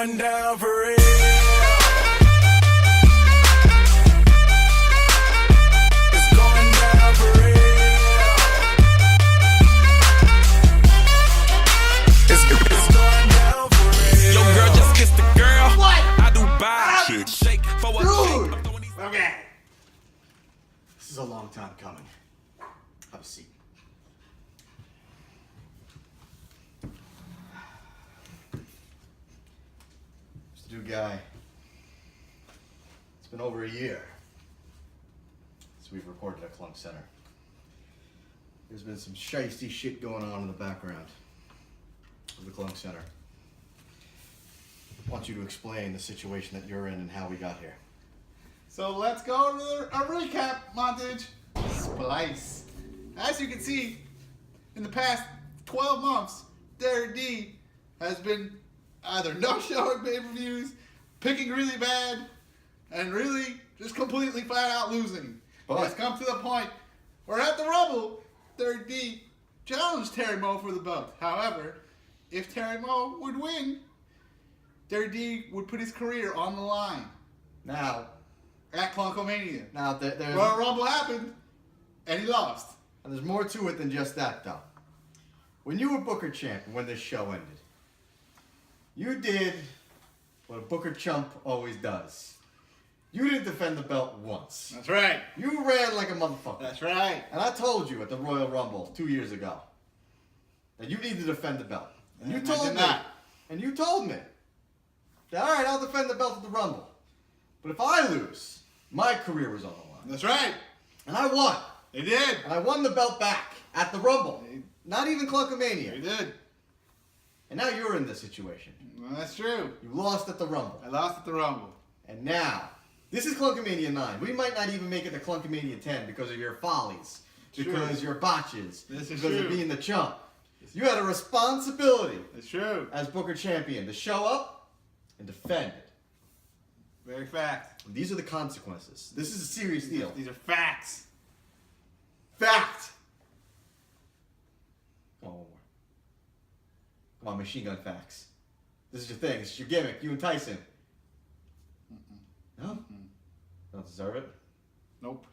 going down for real. It's going down for real. It's going down for real. Yo, girl, just kiss the girl. What? I do buy shake for a Dude. shake. Okay. This is a long time coming. Have a seat. Mr. Dude Guy, it's been over a year since we've recorded at Klunkcenter. There's been some shiesty shit going on in the background of the Klunkcenter. I want you to explain the situation that you're in and how we got here. So let's go to a recap montage. Splice. As you can see, in the past 12 months, Derek D has been either no showing pay-per-views, picking really bad, and really just completely flat out losing. But It's come to the point where at the Rumble, Derek D challenged Terry Moe for the belt. However, if Terry Moe would win, Derek D would put his career on the line now, at Klunkomania. there's, Royal Rumble happened, and he lost. and there's more to it than just that, though. When you were Booker Champ and when this show ended, you did what a Booker Chump always does. You didn't defend the belt once. That's right. You ran like a motherfucker. That's right. And I told you at the Royal Rumble 2 years ago that you need to defend the belt. And you And I told did me. not. And you told me that, all right, I'll defend the belt at the Rumble. But if I lose, my career was on the line. That's right. And I won. They did. And I won the belt back at the Rumble. They- Not even They Klunkomania. did. And now you're in this situation. Well, that's true. You lost at the Rumble. I lost at the Rumble. And now, this is Klunkomania 9. We might not even make it to Klunkomania 10 because of your follies. Because your botches. This is because true. of being the chump. You had a responsibility It's true. as Booker Champion to show up and defend it. Very fact. These are the consequences. This is a serious deal. These are facts. Fact! Come on, one more. Come on, machine gun facts. This is your thing. This is your gimmick. You entice him. No? Don't deserve it? Nope.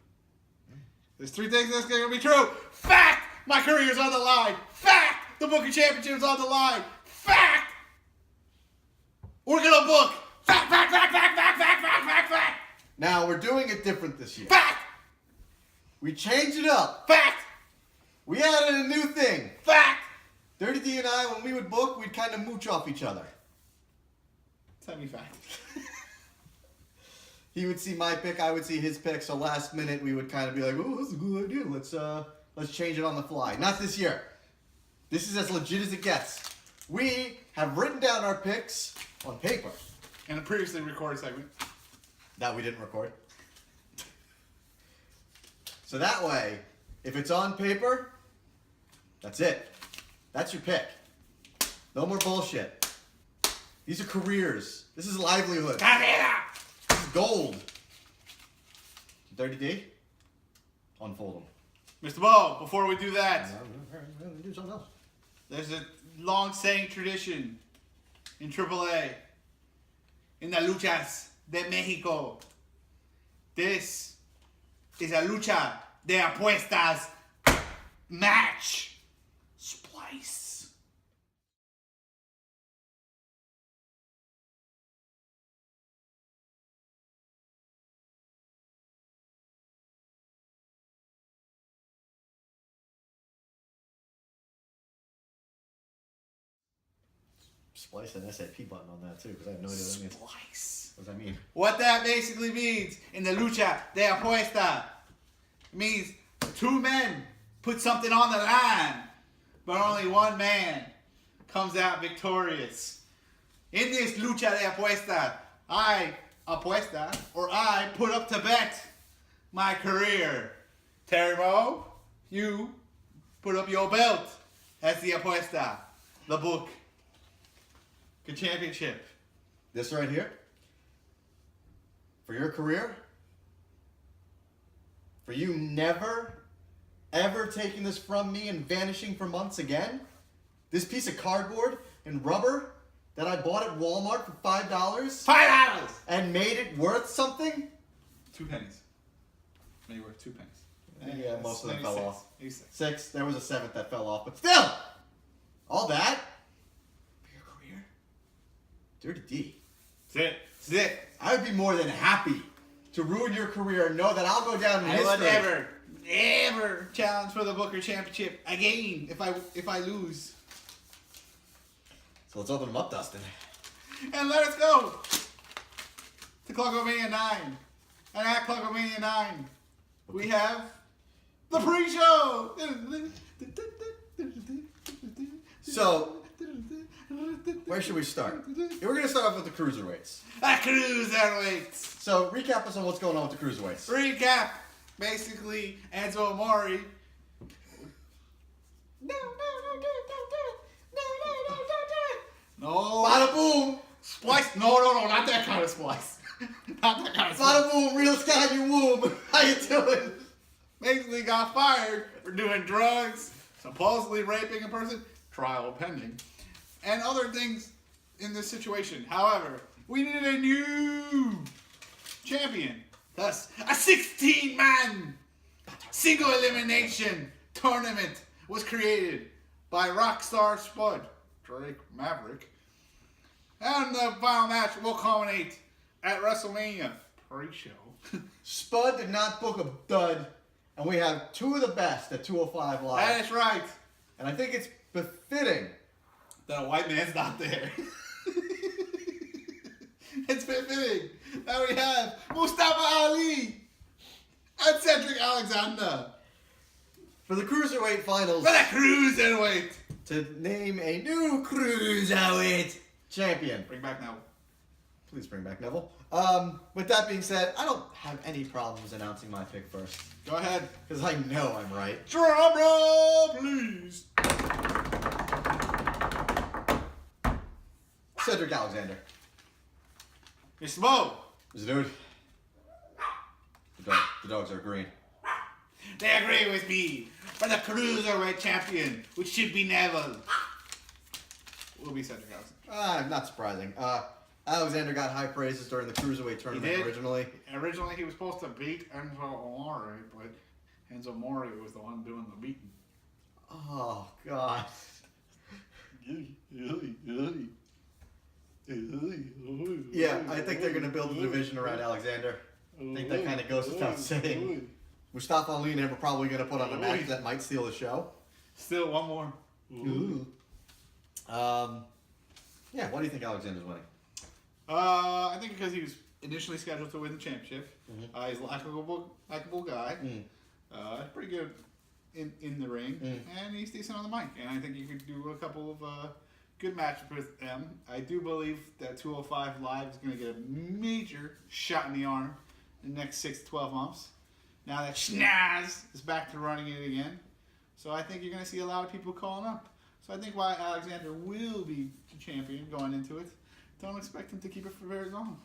There's three things that's going to be true. Fact! My career's on the line. Fact! The Booker Championship's on the line. Fact! We're going to book. Fact, fact, fact, fact, fact, fact, fact, fact, fact. Now, we're doing it different this year. Fact! We changed it up. Fact! We added a new thing. Fact! Dirty D and I, when we would book, we'd kind of mooch off each other. Tell me fact. He would see my pick, I would see his pick, so last minute we would kind of be like, "Oh, this is a good idea. Let's change it on the fly." Not this year. This is as legit as it gets. We have written down our picks on paper. In a previously recorded segment. That we didn't record. So that way, if it's on paper, that's it. That's your pick. No more bullshit. These are careers. This is livelihood. Carrera! This is gold. Dirty D, unfold them. Mr. Bo, before we do that, Do something else. there's a long-standing tradition in AAA, in the luchas de Mexico. This is a lucha de apuestas match. Splice. Splice an SAP button on that too, because I have no idea what that means. Splice. What does that mean? What that basically means in the lucha de apuesta, it means two men put something on the line, but only one man comes out victorious. In this lucha de apuesta, I apuesta, or I put up to bet my career. Terry Moe, you put up your belt as the apuesta, the book, the championship. This right here, for your career, for you never, ever taking this from me and vanishing for months again, this piece of cardboard and rubber that I bought at Walmart for $5 $5. and made it worth something? 2 pennies. Maybe worth 2 pennies. Yeah, most of them fell off. Maybe 6. 6. There was a 7th that fell off, but still, all that for your career? Dirty D. That's it. I would be more than happy to ruin your career and know that I'll go down in I history. would never challenge for the Booker Championship again if I lose. So let's open them up, Dustin. And let us go to Klunkomania 9. And at Klunkomania 9, we have the pre-show. So, where should we start? We're going to start off with the cruiserweights. Cruiserweights. So, recap us on what's going on with the cruiserweights. Recap. Basically, Enzo Amore. No. Bada boom! Splice. No, not that kind of splice. Not that kind of splice. Bada boom, real sky you womb. How you doing? Basically got fired for doing drugs, supposedly raping a person, trial pending, and other things in this situation. However, we needed a new champion. Thus, a 16-man single elimination tournament was created by Rockstar Spud, Drake Maverick. And the final match will culminate at WrestleMania pre-show. Spud did not book a dud, and we have 2 of the best at 205 Live. That is right. And I think it's befitting. That a white man's not there. It's befitting that we have Mustafa Ali and Cedric Alexander For the Cruiserweight Finals, for the Cruiserweight. to name a new Cruiserweight champion. Bring back now. Please bring back Neville. With that being said, I don't have any problems announcing my pick first. Go ahead. Because I know I'm right. Drum roll, please. Cedric Alexander. Mr. Mo. Is it dude? The dogs are green. They agree with me for the Cruiserweight champion, which should be Neville. Will be Cedric Alexander. Not surprising. Alexander got high praises during the Cruiserweight tournament did? originally. Originally, he was supposed to beat Enzo Amore, but Enzo Amore was the one doing the beating. Oh, God. Yeah, I think they're going to build a division around Alexander. I think that kind of goes without saying. Mustafa Ali and him are probably going to put on a match that might steal the show. Still one more. Ooh. Yeah, why do you think Alexander's winning? I think because he was initially scheduled to win the championship. He's a likable guy. Pretty good in the ring, and he's decent on the mic. And I think you could do a couple of good matches with them. I do believe that 205 Live is going to get a major shot in the arm in the next 6 to 12 months. Now that Schnaz is back to running it again. So I think you're going to see a lot of people calling up. So I think why Alexander will be the champion going into it. Don't expect him to keep it for very long.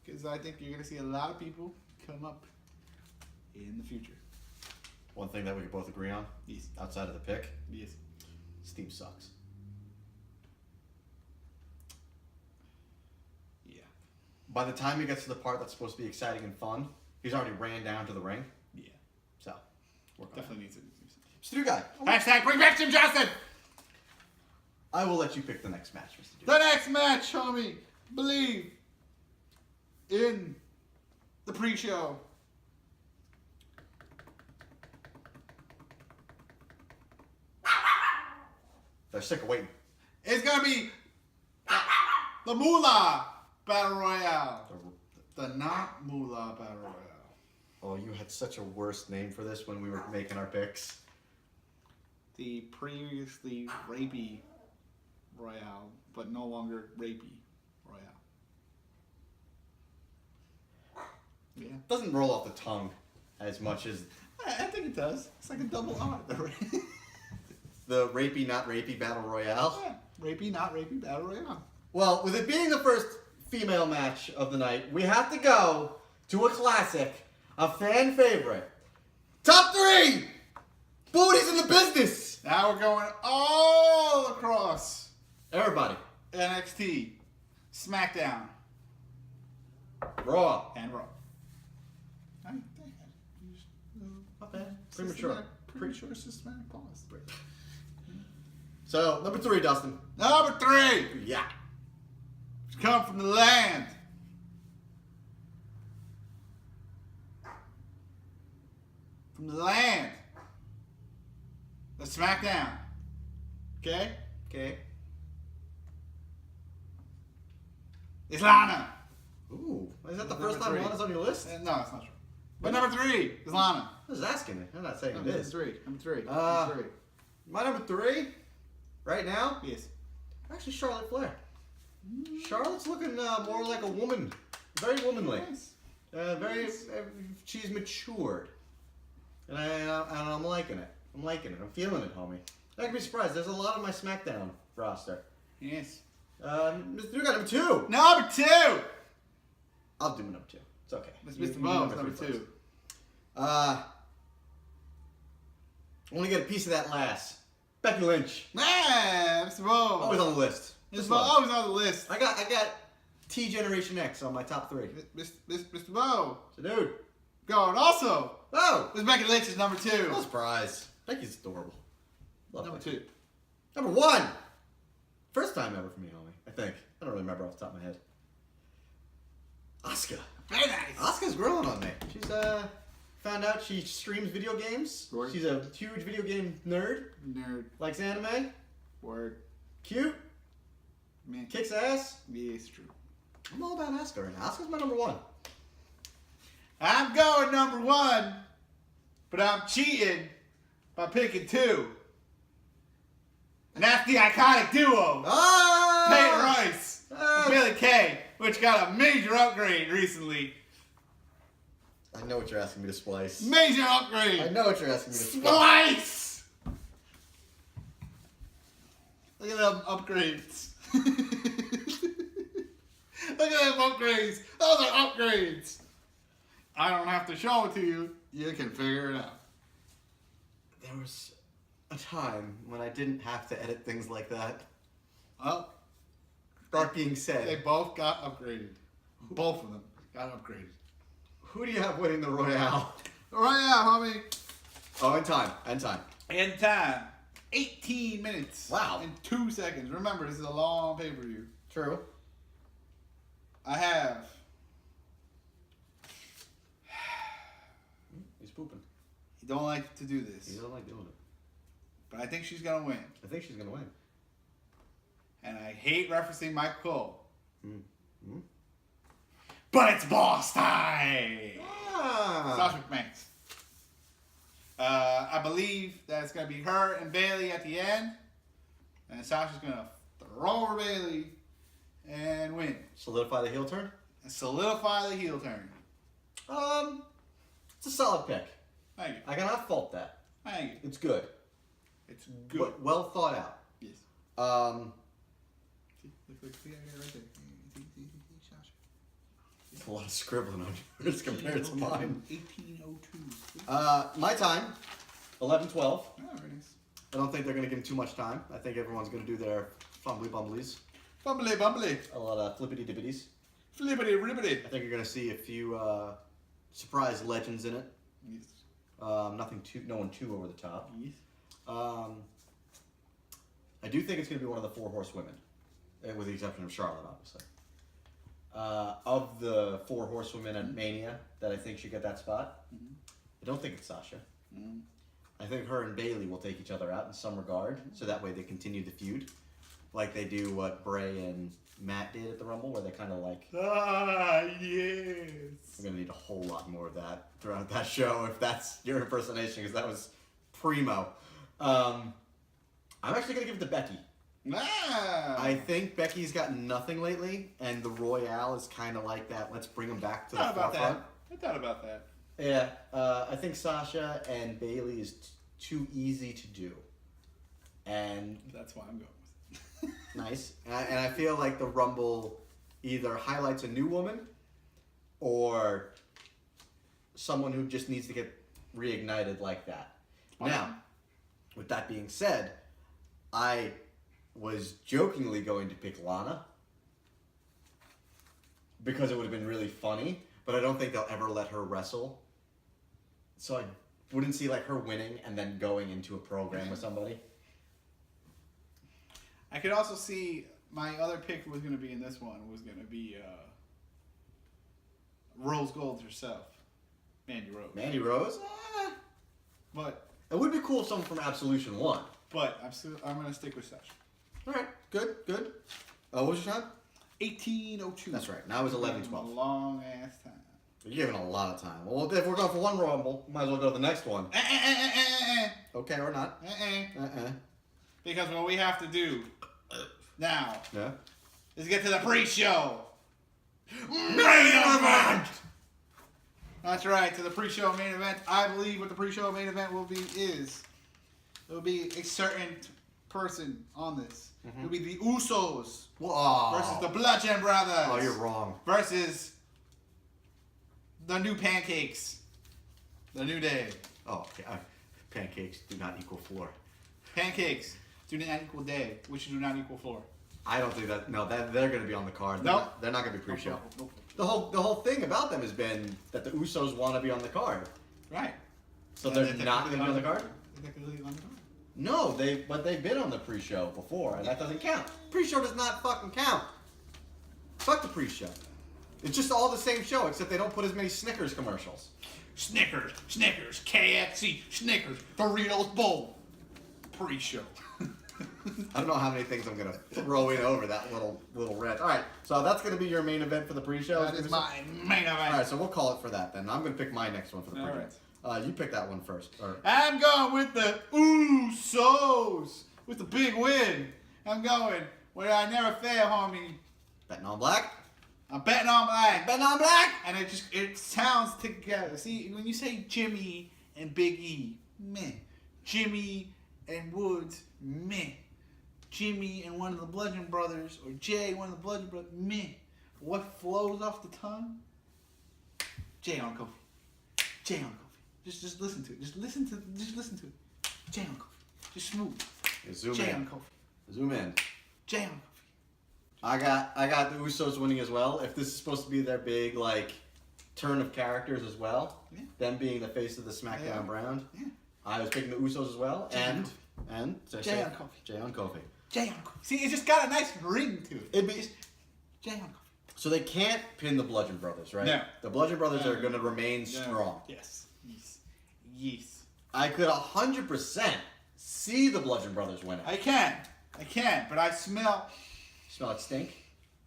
Because I think you're going to see a lot of people come up in the future. One thing that we could both agree on, Yes. outside of the pick, Yes. Steve sucks. Yeah. By the time he gets to the part that's supposed to be exciting and fun, he's already ran down to the ring. Yeah. So, work on Definitely needs it. it. Mr. Guy, Hashtag bring back Jim Johnson! I will let you pick the next match, Mr. Dude. The next match, homie. Believe in the pre-show. They're sick of waiting. It's gonna be the Moolah Battle Royale. The not Moolah Battle Royale. Oh, you had such a worse name for this when we were making our picks. The previously rapey Royale, but no longer rapey Royale. Yeah. Doesn't roll off the tongue as much as I think it does. It's like a double R. the rapey, not rapey battle royale. Yeah. Rapey, not rapey Battle Royale. Well, with it being the first female match of the night, we have to go to a classic, a fan favorite. Top 3 booties in the business. Now we're going all across. Everybody, NXT, SmackDown, Raw. and Raw. Not bad. Premature. Premature systematic pause. So, number 3, Dustin. Number 3. Yeah. Come from the land. From the land. The SmackDown. Okay? Okay. It's Lana. Ooh. Is that the Number first time 3. Lana's on your list? No, it's not true. But number 3 is Lana. I was asking it. I'm not saying it is. Number 3. Number 3. My number 3, right now, Yes. actually Charlotte Flair. Charlotte's looking more like a woman. Very womanly. Nice. She's matured. And I'm liking it. I'm feeling it, homie. I can be surprised. There's a lot on my SmackDown roster. Yes. You got number 2. Number 2. I'll do my number 2. It's okay. It's You Mr. do Bones, number number 3 2. first. I want to get a piece of that lass. Becky Lynch. Man, Mr. Bones. Always on the list. Mr. Just Bones, love always on the list. it. I got T Generation X on my top 3. Mr. Bones. So, dude. Going also. Oh! Miss Becky Lynch is number 2. No surprise. Becky's adorable. Love Number Becky. 2. Number 1. First time ever for me, homie. I think. I don't really remember off the top of my head. Asuka. Very nice. Asuka's growing on me. She's found out she streams video games. Word. She's a huge video game nerd. Nerd. Likes anime. Word. Cute. Man. Kicks ass. Yeah, it's true. I'm all about Asuka right now. Asuka's my number 1. I'm going number 1, but I'm cheating by picking 2. And that's the iconic duo, Ah! Peyton Royce and Billy Kay, which got a major upgrade recently. I know what you're asking me to splice. Major upgrade. I know what you're asking me to splice. Splice! Look at them upgrades. Look at them upgrades. Those are upgrades. I don't have to show it to you. You can figure it out. There was a time when I didn't have to edit things like that. Well, That being they said, both got upgraded. Both of them got upgraded. who do you have winning the Royale? Right now, homie. Oh, in time. In time. In time. 18 minutes. Wow. And 2 seconds. Remember, this is a long pay-per-view. True. I have. He's pooping. You don't like to do this. He doesn't like doing it. But I think she's going to win. I think she's going to win. And I hate referencing Michael Cole. Hmm? But it's boss time! Ah. Sasha Banks. I believe that it's going to be her and Bailey at the end. And Sasha's going to throw over Bailey and win. Solidify the heel turn? And solidify the heel turn. It's a solid pick. Thank you. I cannot fault that. Thank you. It's good. It's good. Well thought out. Yes. Look, see, I got it right there. See, Sasha. It's a lot of scribbling on yours compared to mine. 1802. My time, 11-12. Oh, very nice. I don't think they're going to give him too much time. I think everyone's going to do their fumbly bumblies. Bumbly, bumbly. A lot of flippity dippities. Flippity, ribbity. I think you're going to see a few surprise legends in it. Yes. No one too over the top. Yes. I do think it's going to be one of the 4 horsewomen, with the exception of Charlotte, obviously. Of the 4 horsewomen at Mania that I think should get that spot, I don't think it's Sasha. I think her and Bailey will take each other out in some regard, so that way they continue the feud, like they do what Bray and Matt did at the Rumble, where they kind of like. Ah, yes. We're gonna need a whole lot more of that throughout that show if that's your impersonation, because that was primo. I'm actually gonna give it to Becky. Ah. I think Becky's got nothing lately, and the Royale is kind of like that. Let's bring them back to the forefront. I thought about that. Yeah, I think Sasha and Bailey is too easy to do, and That's why I'm going with it. nice. And I feel like the Rumble either highlights a new woman or someone who just needs to get reignited like that. Okay. Now, with that being said, I was jokingly going to pick Lana because it would have been really funny, but I don't think they'll ever let her wrestle. So I wouldn't see like her winning and then going into a program with somebody. I could also see my other pick was going to be in this one was going to be Rose Gold herself, Mandy Rose. Mandy Rose? But It would be cool if someone from Absolution won. But I'm going to stick with Sasha. All right, good. What was your time? 1802. That's right. Now it's 11:12. A long ass time. You're giving a lot of time. Well, if we're going for one Rumble, might as well go to the next one. Okay, or not. Because what we have to do now Yeah. is get to the pre-show. Main event! That's right, to the pre-show main event. I believe what the pre-show main event will be is it will be a certain person on this. It will be the Usos versus the Bludgeon Brothers. Oh, you're wrong. Versus the New Pancakes. The New Day. Oh, okay. Pancakes do not equal floor. Pancakes do not equal day, which do not equal floor. I don't think that. No, they're going to be on the card. Nope. They're not going to be pre-show. Nope. The whole thing about them has been that the Usos want to be on the card. Right. So they're not going to be on the card? They're technically on the card. No, but they've been on the pre-show before, and that doesn't count. Pre-show does not fucking count. Fuck the pre-show. It's just all the same show, except they don't put as many Snickers commercials. Snickers, KFC, Snickers, Doritos Bowl. Pre-show. I don't know how many things I'm gonna throw in over that little red. All right, so that's gonna be your main event for the pre-show. That is my main event. All right, so we'll call it for that then. I'm gonna pick my next one for the All pre-show. right. You pick that one first. I'm going with the Usos with the big win. I'm going where I never fail, homie. Betting on black. I'm betting on black. Betting on black. And it sounds together. See, when you say Jimmy and Big E, meh. Jimmy and Woods, meh. Jimmy and one of the Bludgeon Brothers, or Jay, one of the Bludgeon Brothers, meh. What flows off the tongue? Jay on Kofi. Jay on Kofi. Just listen to it. Just listen to it. Jay on Kofi. Just smooth. Zoom Jay in. on Kofi. Zoom in. Jay on Kofi. I got the Usos winning as well. If this is supposed to be their big turn of characters as well, them being the face of the SmackDown brand, I was picking the Usos as well. Jay on And Jay on Kofi. Jay on Kofi. Jay on Kofi. See, it's just got a nice ring to it. It'd be just Jay on Kofi. So they can't pin the Bludgeon Brothers, right? No. The Bludgeon Brothers are going to remain strong. Yes. I could 100% see the Bludgeon Brothers winning. I can, but I smell. Smell it stink?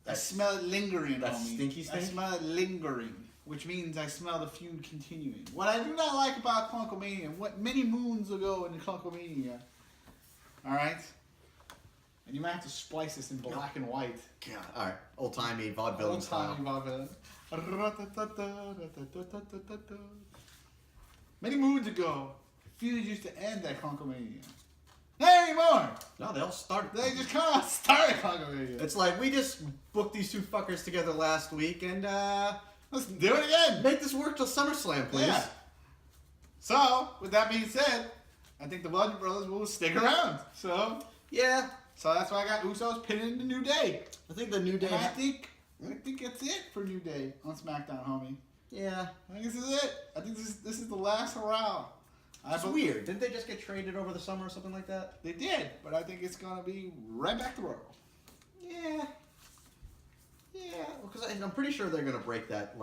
I smell it lingering, that homie. stinky stink? I smell it lingering, which means I smell the feud continuing. What I do not like about Klunkomania, what many moons ago in Klunkomania, all right? And you might have to splice this in black and white. God. All right. Old-timey vaudevillain style. Many moons ago, feuds used to end at Klunkomania. Not anymore. No, they all started. They just kind of started Klunkomania. It's like, we just booked these two fuckers together last week, and Let's do it again. make this work till SummerSlam, please. Yeah. So, with that being said, I think the Bludgeon Brothers will stick around. So Yeah. that's why I got Usos pinning the New Day. I think the New Day... And I think that's it for New Day on SmackDown, homie. Yeah. I think this is it. I think this is the last hurrah. It's weird. Didn't they just get traded over the summer or something like that? They did, but I think it's gonna be right back to Royal. Yeah. Yeah. Because I'm pretty sure they're going to break that,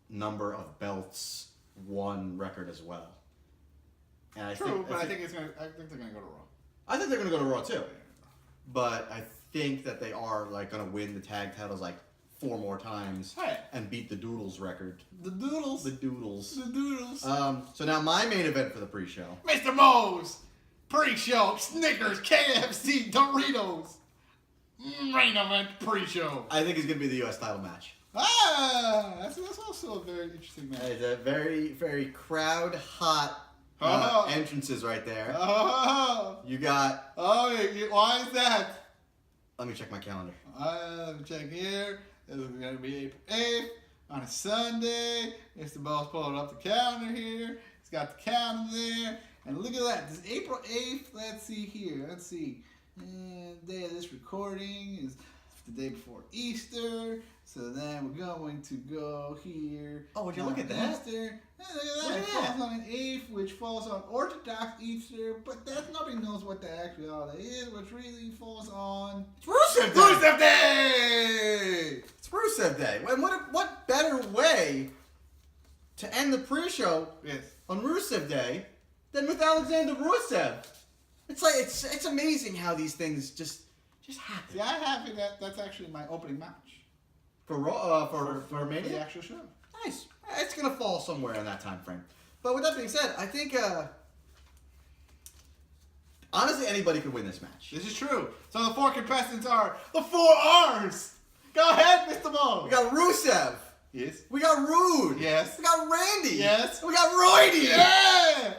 number of belts won record as well. And I True, think, but I think they're gonna go to Raw. I think they're going to go to Raw too. But I think that they are going to win the tag titles 4 more times Right. and beat the Doodles record. The Doodles. The Doodles. The Doodles. So now my main event for the pre-show. Mr. Moe's pre-show, Snickers, KFC, Doritos. Main event pre-show. I think it's going to be the U.S. title match. That's also a very interesting match. It's a very, very crowd-hot entrances right there. Oh, You got... why is that? Let me check my calendar. Let me check here. This is going to be April 8th on a Sunday. Mr. Boss pulled up the calendar here. It's got the calendar there. And look at that. This is April 8th. Let's see here. Let's see. And the day of this recording is the day before Easter. So then we're going to go here. Oh, would you on look at that? Easter. Look at that. Look at It that. falls on an 8th, which falls on Orthodox Easter. But nobody knows what the actual holiday is, which really falls on It's Rusev Day! Rusev Day! It's Rusev Day. And what better way to end the pre-show Yes. on Rusev Day than with Alexander Rusev? It's like it's amazing how these things just happen. See, I have it that's actually my opening match. For The Mania? actual show. Nice. It's gonna fall somewhere in that time frame. But with that being said, I think honestly anybody could win this match. This is true. So the 4 contestants are the 4 R's. Go ahead, Mr. Mo. We got Rusev. Yes. We got Rude. Yes. We got Randy. Yes. We got Roydy. Yeah.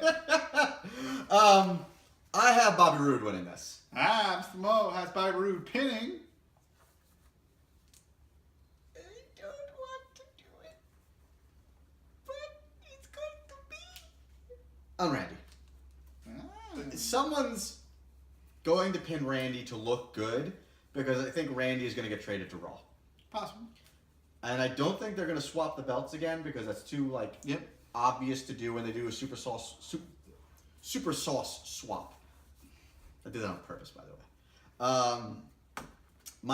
I have Bobby Roode winning this. Mr. Mo has Bobby Roode pinning. I don't want to do it, but it's going to be on Randy. Someone's going to pin Randy to look good because I think Randy is going to get traded to Raw. Possible. And I don't think they're going to swap the belts again because that's too obvious to do when they do a super sauce swap. I did that on purpose, by the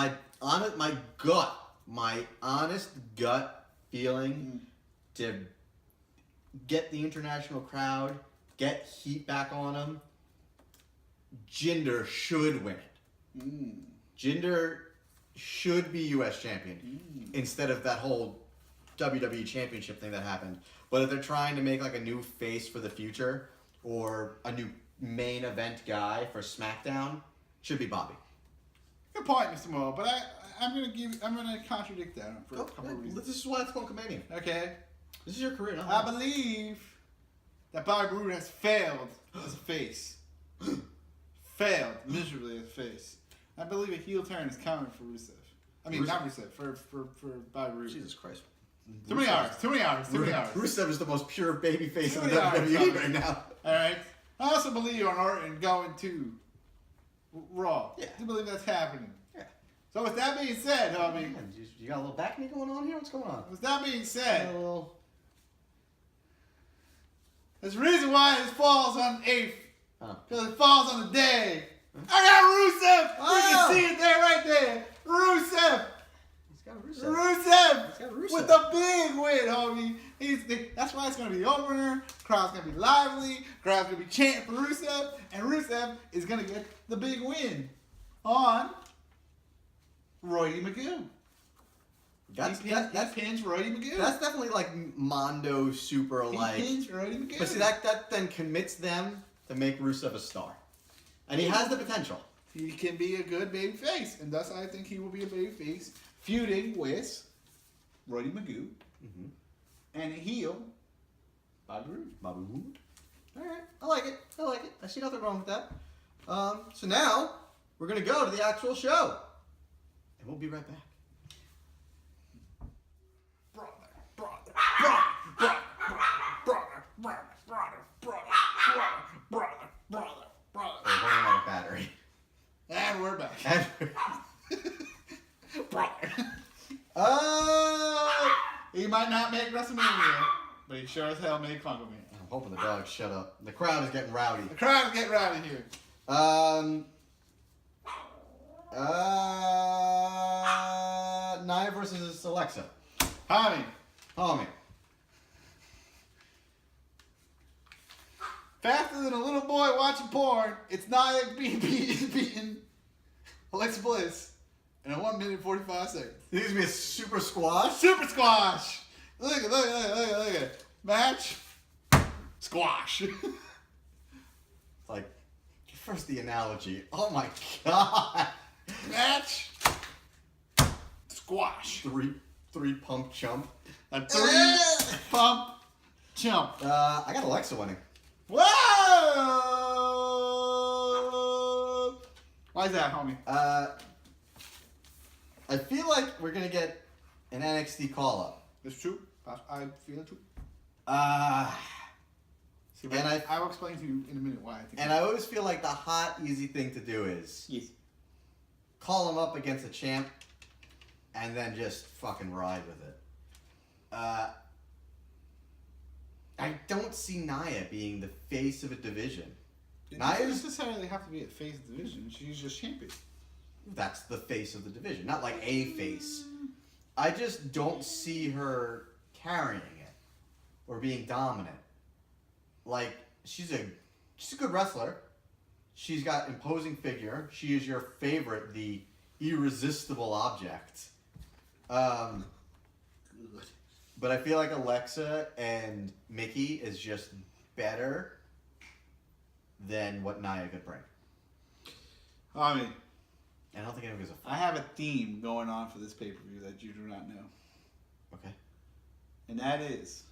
way. My honest gut feeling to get the international crowd, get heat back on them. Jinder should win it. Jinder should be U.S. champion instead of that whole WWE championship thing that happened. But if they're trying to make like a new face for the future or a new main event guy for SmackDown, should be Bobby. Good point, Mr. Mo. But I'm gonna contradict that for a couple of reasons. This is why it's Klunkomania. Okay. This is your career, not I mine. believe that Bobby Roode has failed as a face. Failed miserably as a face. I believe a heel turn is coming for Rusev. I mean, not Rusev, for Bobby Roode. Jesus Christ. Too many hours. Rusev is the most pure babyface in the Too many hours, WWE Tommy. right now. Alright. I also believe on Orton going to Raw. Yeah. I do believe that's happening. Yeah. So with that being said, homie. Man, you got a little back knee going on here? What's going on? With that being Got said, a little... there's a reason why this falls on 8th. Oh. Because it falls on the day. I got Rusev! Oh. You can see it there right there. Rusev! He's got a Rusev. Rusev! He's got a Rusev. With a big win, homie. That's why it's going to be opener. Crowd's going to be lively. Crowd's going to be chanting for Rusev. And Rusev is going to get the big win on Roydy Magoo. He pins Roydy Magoo. That's definitely like Mondo super He like. pins Roydy Magoo. But see, that then commits them to make Rusev a star. And he has the potential. He can be a good baby face, and thus I think he will be a baby face, feuding with Roydy Magoo and a heel, Bobby Roode. Bobby Roode. All right, I like it. I see nothing wrong with that. So now we're gonna go to the actual show, and we'll be right back. We're running out of battery. And we're back. He might not make WrestleMania, but he sure as hell made Klunkomania. I'm hoping the dogs shut up. The crowd is getting rowdy. The crowd is getting rowdy here. Nia versus Alexa. Tommy, Homie. faster than a little boy watching porn, it's Nia beating Alexa Bliss in a 1 minute 45 seconds. This is gonna be a super squash. Super squash! Look at it. Match. Squash. Like, first the analogy. Oh my god. Match. Squash. Three pump chump. A 3 pump jump. I got Alexa winning. Whoa! Why is that, homie? I feel like we're gonna get an NXT call up. It's true. I feel it too. And I will explain to you in a minute why I think. And I always feel like the hot, easy thing to do is Yes. call him up against a champ, and then just fucking ride with it. I don't see Nia being the face of a division. It Nia doesn't is necessarily have to be a face of the division. She's just champion. that's the face of the division, not like a face. I just don't see her carrying it or being dominant. Like she's a good wrestler. She's got imposing figure. She is your favorite, the irresistible object. But I feel like Alexa and Mickey is just better than what Nia could bring. I mean, I don't think anyone gives a fuck. I have a theme going on for this pay-per-view that you do not know. Okay. And that is...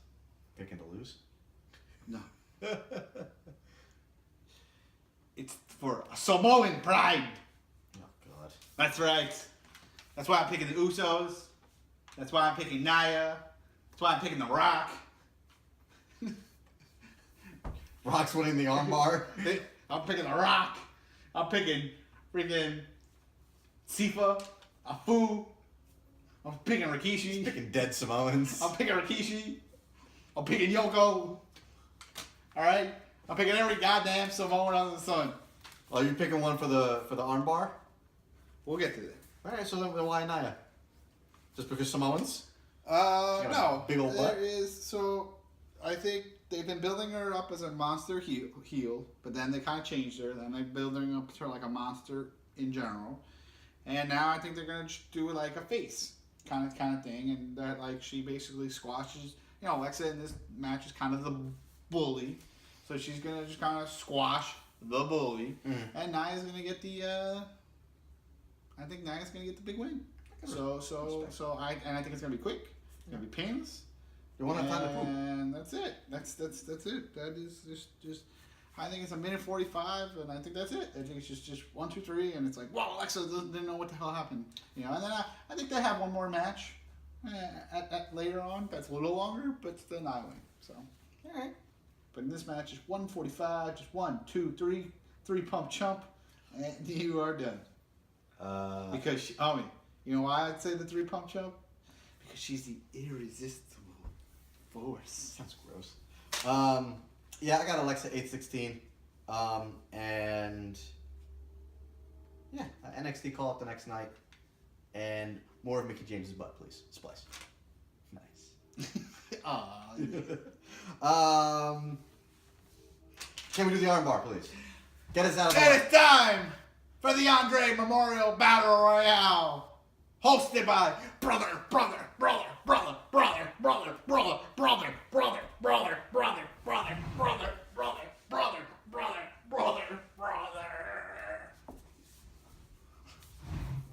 Picking to lose? No. It's for Samoan pride. Oh, God. That's right. That's why I'm picking the Usos. That's why I'm picking Nia. That's why I'm picking The Rock. Rock's winning the armbar. I'm picking The Rock. I'm picking freaking Sifa, Afu. I'm picking Rikishi. Picking dead Samoans. I'm picking Rikishi. I'm picking Yoko. Alright? I'm picking every goddamn Samoan under the sun. Are you picking one for the armbar? We'll get to that. Alright, so then why Nia? Just because Samoans? No. big old butt? There is, so I think they've been building her up as a monster heel, but then they kind of changed her. Then they're building up to her like a monster in general. And now I think they're going to do like a face kind of thing. And that like she basically squashes, you know, Alexa in this match is kind of the bully. So she's going to just kind of squash the bully. Mm-hmm. And Nia's going to get the, I think Nia's going to get the big win. So I think it's gonna be quick. It's gonna be painless. You won't have time to poop. And that's it. That's it. That is just. I think it's a minute 45, and I think that's it. I think it's just 1, 2, 3, and it's like, wow, Alexa didn't know what the hell happened, you know. And then I think they have one more match at later on. That's a little longer, but still not winning. So, all right. But in this match, it's 1:45, just 1, 2, 3 pump chump, and you are done. Because you know why I'd say the 3 pump chump? Because she's the irresistible force. Sounds gross. Yeah, I got Alexa 816. And yeah, NXT call up the next night. And more of Mickey James's butt, please. Splice. Nice. Aw. Can we do the armbar, please? Get us out of And there. it's time for the Andre Memorial Battle Royale. Hosted by brother.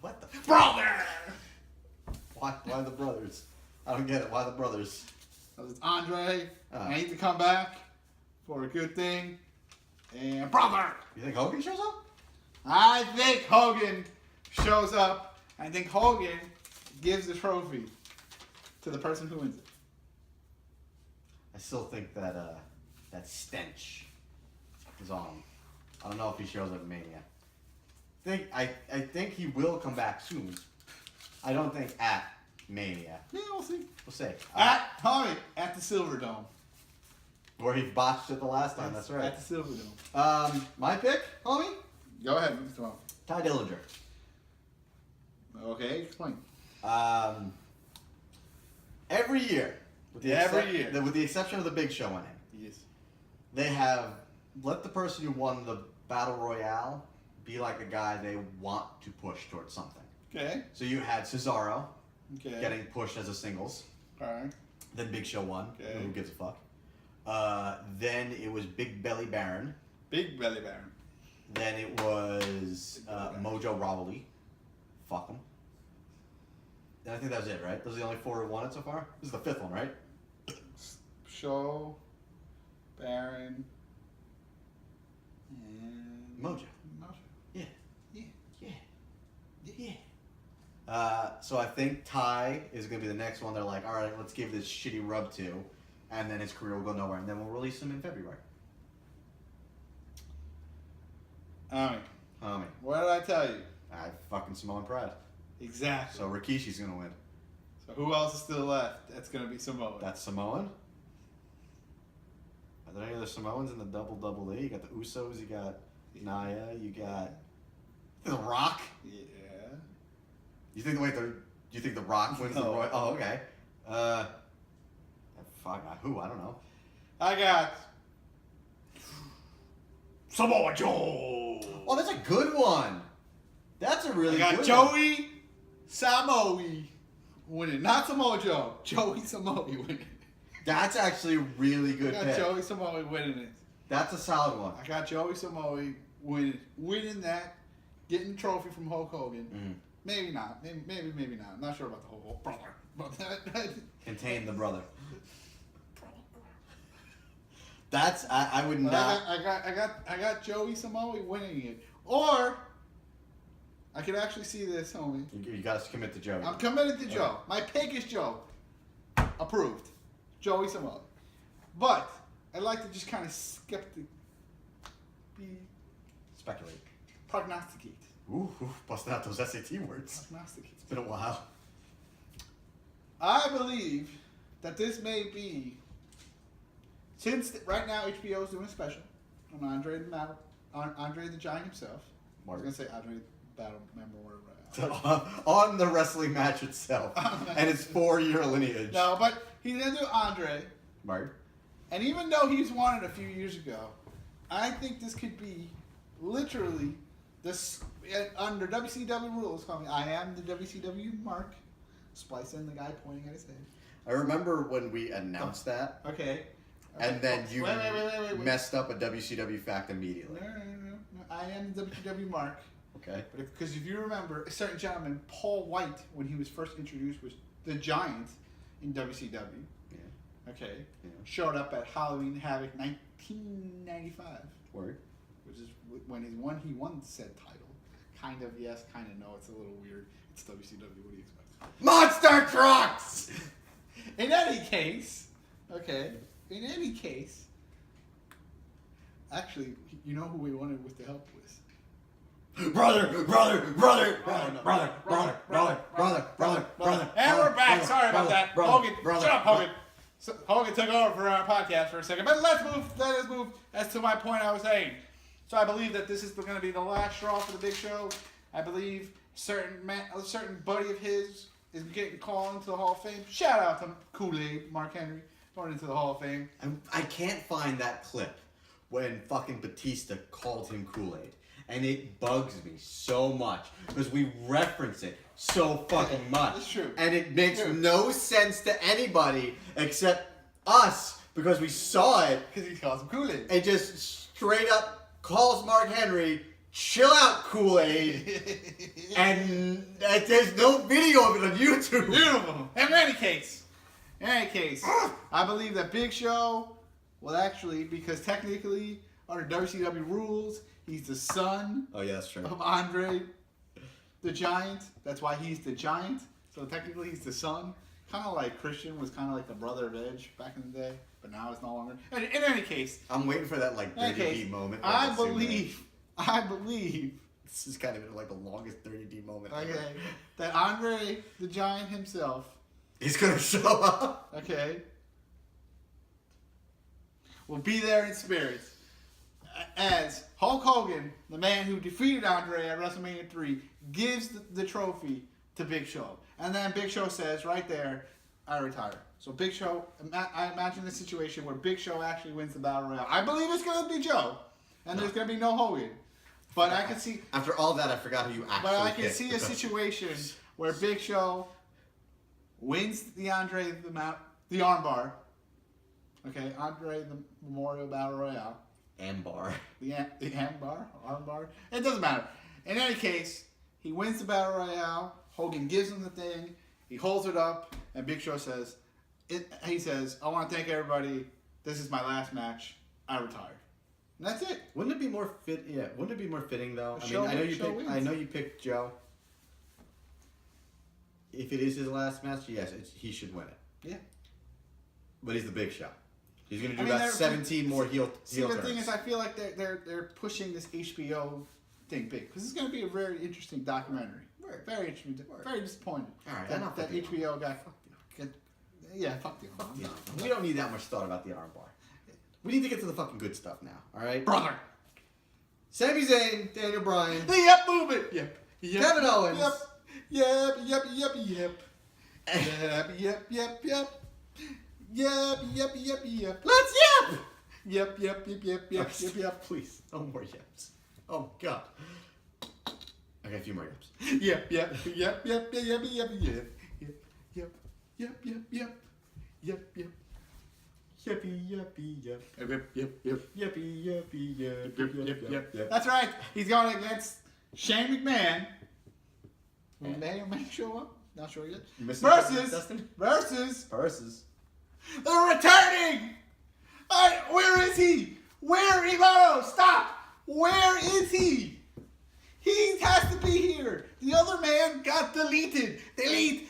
What the fuck? Brother! Why the brothers? I don't get it. Why the brothers? Because it's Andre. I need to come back for a good thing. And brother! You think Hogan shows up? I think Hogan shows up. I think Hogan gives the trophy to the person who wins it. I still think that that stench is on him. I don't know if he shows up at Mania. I think he will come back soon. I don't think at Mania. Yeah, we'll see. We'll see. At the Silverdome. Where he botched it the last time. That's right. At the Silverdome. My pick, homie. Go ahead, Mr. Mo. Ty Dillinger. Okay, explain. Every year, with the exception of the Big Show winning, Yes. they have let the person who won the Battle Royale be like a guy they want to push towards something. Okay. So you had Cesaro Okay. getting pushed as a singles. All right. Then Big Show won. Okay. Who gives a fuck? Then it was Big Belly Baron. Big Belly Baron. Then it was Mojo Rawley. Fuck him. And I think that was it, right? Those are the only 4 who won it so far? This is the 5th one, right? Show, Baron, and Mojo. Mojo. Yeah. Yeah. Yeah. So I think Ty is going to be the next one. They're like, all right, let's give this shitty rub to. And then his career will go nowhere. And then we'll release him in February. Homie. What did I tell you? I fucking Samoan Pride. Exactly. So Rikishi's gonna win. So who else is still left? That's gonna be Samoa. That's Samoan. Are there any other Samoans in the double A? You got the Usos, you got Naya, you got The Rock. Yeah. You think the Rock wins the No. Royal? Oh, okay. Fuck, who? I don't know. I got Samoa Joe. Oh, that's a good one. That's a really I got good Joey Samoa winning, not Samoa Joe. Joey Samoa winning. That's actually a really good I got pick. Joey Samoa winning it. That's a solid one. I got Joey Samoa winning that, getting the trophy from Hulk Hogan. Mm. Maybe not. Maybe not. I'm not sure about the whole brother. But that, Contain the brother. That's I would but not. I got Joey Samoa winning it. Or I could actually see this, homie. You got to commit to Joey. I'm committed to Joe. My pick is Joe. Approved. Joey Samoa. But I'd like to just kind of Speculate. prognosticate. Ooh, busting out those SAT words. Prognosticate. It's been a while. I believe that this may be, since right now HBO is doing a special on Andre the Giant himself. I was going to say Andre Battle Member whatever. On the wrestling match itself. And its 4-year lineage. No, but he's going to do Andre. Mark. And even though he's won it a few years ago, I think this could be literally this under WCW rules. Call me. I am the WCW Mark. Splice in the guy pointing at his head. I remember when we announced that, Okay. and then you Wait. messed up a WCW fact immediately. No. I am the WCW Mark. Okay. Because if you remember, a certain gentleman, Paul White, when he was first introduced, was the Giant in WCW. Yeah. Okay. Yeah. Showed up at Halloween Havoc 1995. Word. Which is when he won said title. Kind of yes, kind of no. It's a little weird. It's WCW. What do you expect? Monster trucks. In any case, actually, you know who we wanted with the help with? Brother. And we're back. Sorry about that. Hogan, shut up, Hogan. So, Hogan took over for our podcast for a second. But let us move as to my point I was saying. So I believe that this is going to be the last straw for the Big Show. I believe a certain buddy of his is getting called into the Hall of Fame. Shout out to Kool-Aid, Mark Henry, going into the Hall of Fame. I can't find that clip when fucking Batista called him Kool-Aid. And it bugs me so much because we reference it so fucking much. It's true. And it makes no sense to anybody except us because we saw it Because he calls him Kool-Aid. and just straight up calls Mark Henry, chill out, Kool-Aid. And there's no video of it on YouTube. Beautiful. In any case, I believe that Big Show will actually, because technically under WCW rules, he's the son Oh, yeah, that's true. of Andre the Giant. That's why he's the Giant. So technically he's the son. Kind of like Christian was kind of like the brother of Edge back in the day, but now it's no longer. In any case, I'm waiting for that, like, 30D moment. where I it's zoom in. believe, This is kind of like the longest 30D moment ever. okay, that Andre the Giant himself, He's going to show up. okay, will be there in spirit as Hulk Hogan, the man who defeated Andre at WrestleMania 3, gives the trophy to Big Show. And then Big Show says right there, I retire. So Big Show, I imagine the situation where Big Show actually wins the Battle Royale. I believe it's going to be Joe, and there's going to be no Hogan. But I can see... After all that, I forgot who you actually But I can picked. see a situation where Big Show wins the armbar. Okay, Andre the Memorial Battle Royale. Ambar. The armbar. It doesn't matter. In any case, he wins the Battle Royale. Hogan gives him the thing. He holds it up, and Big Show says, he says, I want to thank everybody. This is my last match. I retire. And that's it. Wouldn't it be more fit? Yeah. Wouldn't it be more fitting though? Show wins. I know you picked Joe. If it is his last match, yes, he should win it. Yeah. But he's the Big Show. He's gonna do I mean, about 17 more heel See, the turns. thing is, I feel like they're pushing this HBO thing big because it's going to be a very interesting documentary. Word. Very interesting. Word. Very disappointed. All right, that HBO guy. Yeah, fuck the Fuck the arm bar. We don't need that much thought about the arm bar. We need to get to the fucking good stuff now. All right, brother. Sami Zayn, Daniel Bryan, The Yep movement. Yep. Kevin Owens. Yep. Yep. Yep. Yep. Yep. Yep. Yep. Yep. Yep. Yep. Yep. Yep. Yep. Let's yep. Yep. Yep. Yep. Yep. Yep. Yep. Yep. Please, no more yips. Oh God. Okay, a few more yips. Yep. Yep. Yep. Yep. Yep. Yep. Yep. Yep. Yep. Yep. Yep. Yep. Yep. Yep. Yippee, yippee, yep. Yep. Yep. Yep. Yippee, yippee, yep. Yep. That's right. He's going against Shane McMahon. Will McMahon show up? Not sure yet. Versus the returning. Where is he? Where Emo? Stop. Where is he? He has to be here. The other man got deleted. Delete.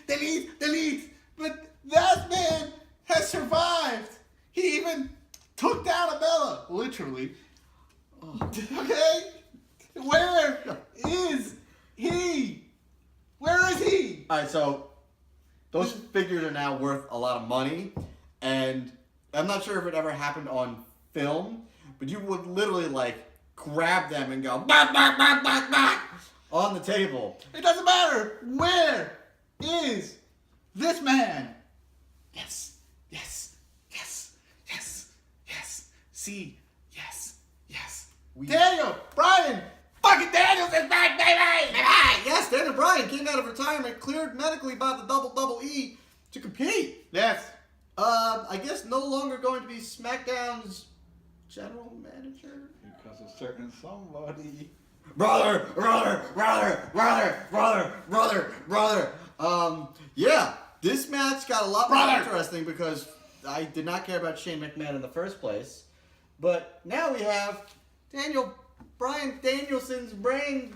But that man has survived. He even took down a Bella, literally. Okay? Where is he? Where is he? All right, so those figures are now worth a lot of money, and I'm not sure if it ever happened on film, but you would literally like grab them and go bah, bah, bah, bah, bah, on the table. It doesn't matter. Where is this man? Yes. See, yes. Daniel Bryan, fucking Daniels is back, baby! Yes, Daniel Bryan came out of retirement, cleared medically by the double E to compete. Yes. I guess no longer going to be SmackDown's general manager. Because a certain somebody. Brother. Yeah, this match got a lot more interesting because I did not care about Shane McMahon in the first place. But now we have Daniel Bryan Danielson's brain,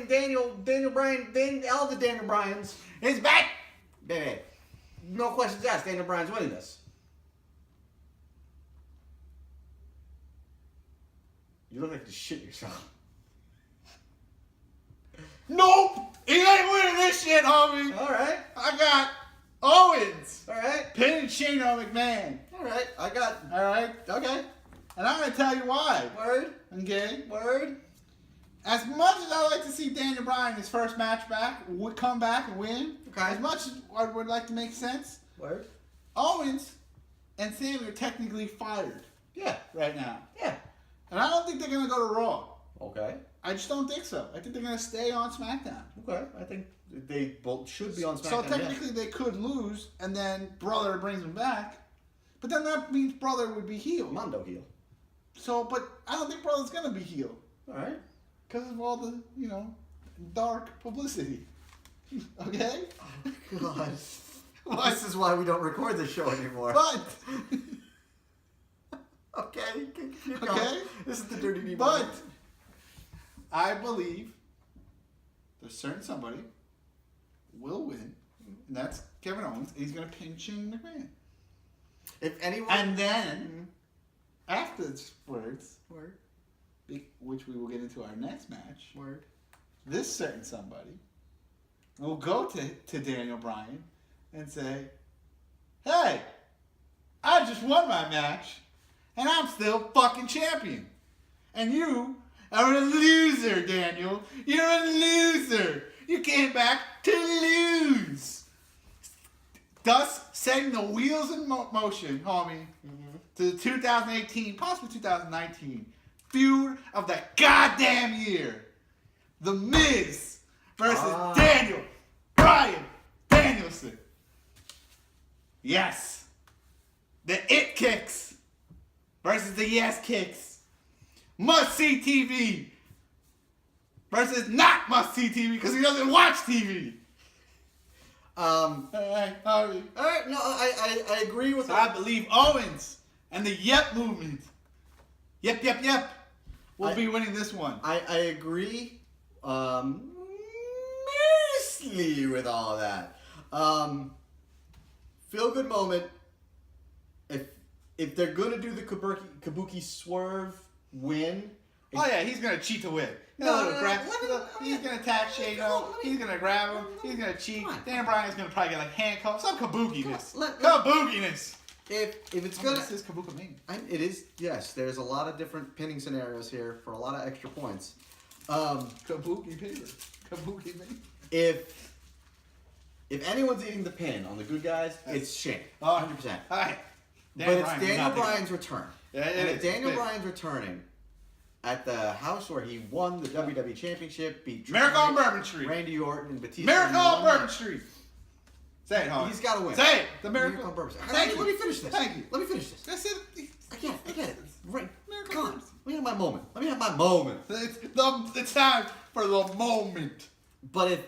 Daniel Bryan, all the Daniel Bryans. He's back! Baby. No questions asked. Daniel Bryan's winning this. You look like you shit yourself. Nope! He ain't winning this shit, homie! Alright. I got Owens! Alright. Pinning Shane McMahon. Alright. I got. Alright? Okay. And I'm gonna tell you why. Word. Okay? Word. As much as I like to see Daniel Bryan his first match back, would come back and win, Okay. as much as I would like to make sense, Word. Owens and Sami are technically fired Yeah. right now. Yeah. And I don't think they're gonna go to Raw. Okay. I just don't think so. I think they're gonna stay on SmackDown. Okay. I think they both should be on SmackDown. So technically they could lose, and then Brother brings them back. But then that means Brother would be heel. Mondo heel. So, but I don't think Brother's gonna be heel. Alright. Because of all the, dark publicity. Okay? Oh, God. This is why we don't record this show anymore. But, Okay. Keep going. Okay. This is the Dirty D but, moment. I believe there's certain somebody will win, and that's Kevin Owens, and he's going to pin Shane McMahon. If anyone. And then, afterwards, Word. which we will get into our next match, Word. this certain somebody will go to Daniel Bryan and say, hey, I just won my match, and I'm still fucking champion. And you are a loser, Daniel. You're a loser. You came back to lose. Thus, setting the wheels in motion, homie, to the 2018, possibly 2019 feud of the goddamn year. The Miz versus Daniel Bryan Danielson. Yes. The It Kicks versus the Yes Kicks. Must see TV versus not must see TV because he doesn't watch TV. Alright, Harvey. Alright, no, I agree with So I believe Owens and the Yep movement. Yep. Will be winning this one. I agree mostly with all of that. Feel good moment. If they're gonna do the Kabuki swerve win Oh yeah, he's gonna cheat to win. He's gonna attack Shado. He's gonna grab him. He's gonna cheat. Dan Bryan's gonna probably get like handcuffs. Some kabookiness. Kabookiness. If it's gonna, This is kabuka mania. it is. Yes, there's a lot of different pinning scenarios here for a lot of extra points. Kabuki paper. Kabuki mania. If anyone's eating the pin on the good guys, it's Shane. 100%. All right. But it's Daniel Bryan's return. Yeah, and it if is. Daniel Bryan's returning at the house where he won the WWE Championship, beat Miracle on Bourbon Street. Randy Orton and Batista. Miracle on Bourbon Street. Say it, Howard. He's got to win. Say it. The Miracle on Bourbon Street. Thank you. Let me finish this. Thank you. Let me finish this. That's it. I get it. Right. Miracle Come on on. Let me have my moment. It's time for the moment. But if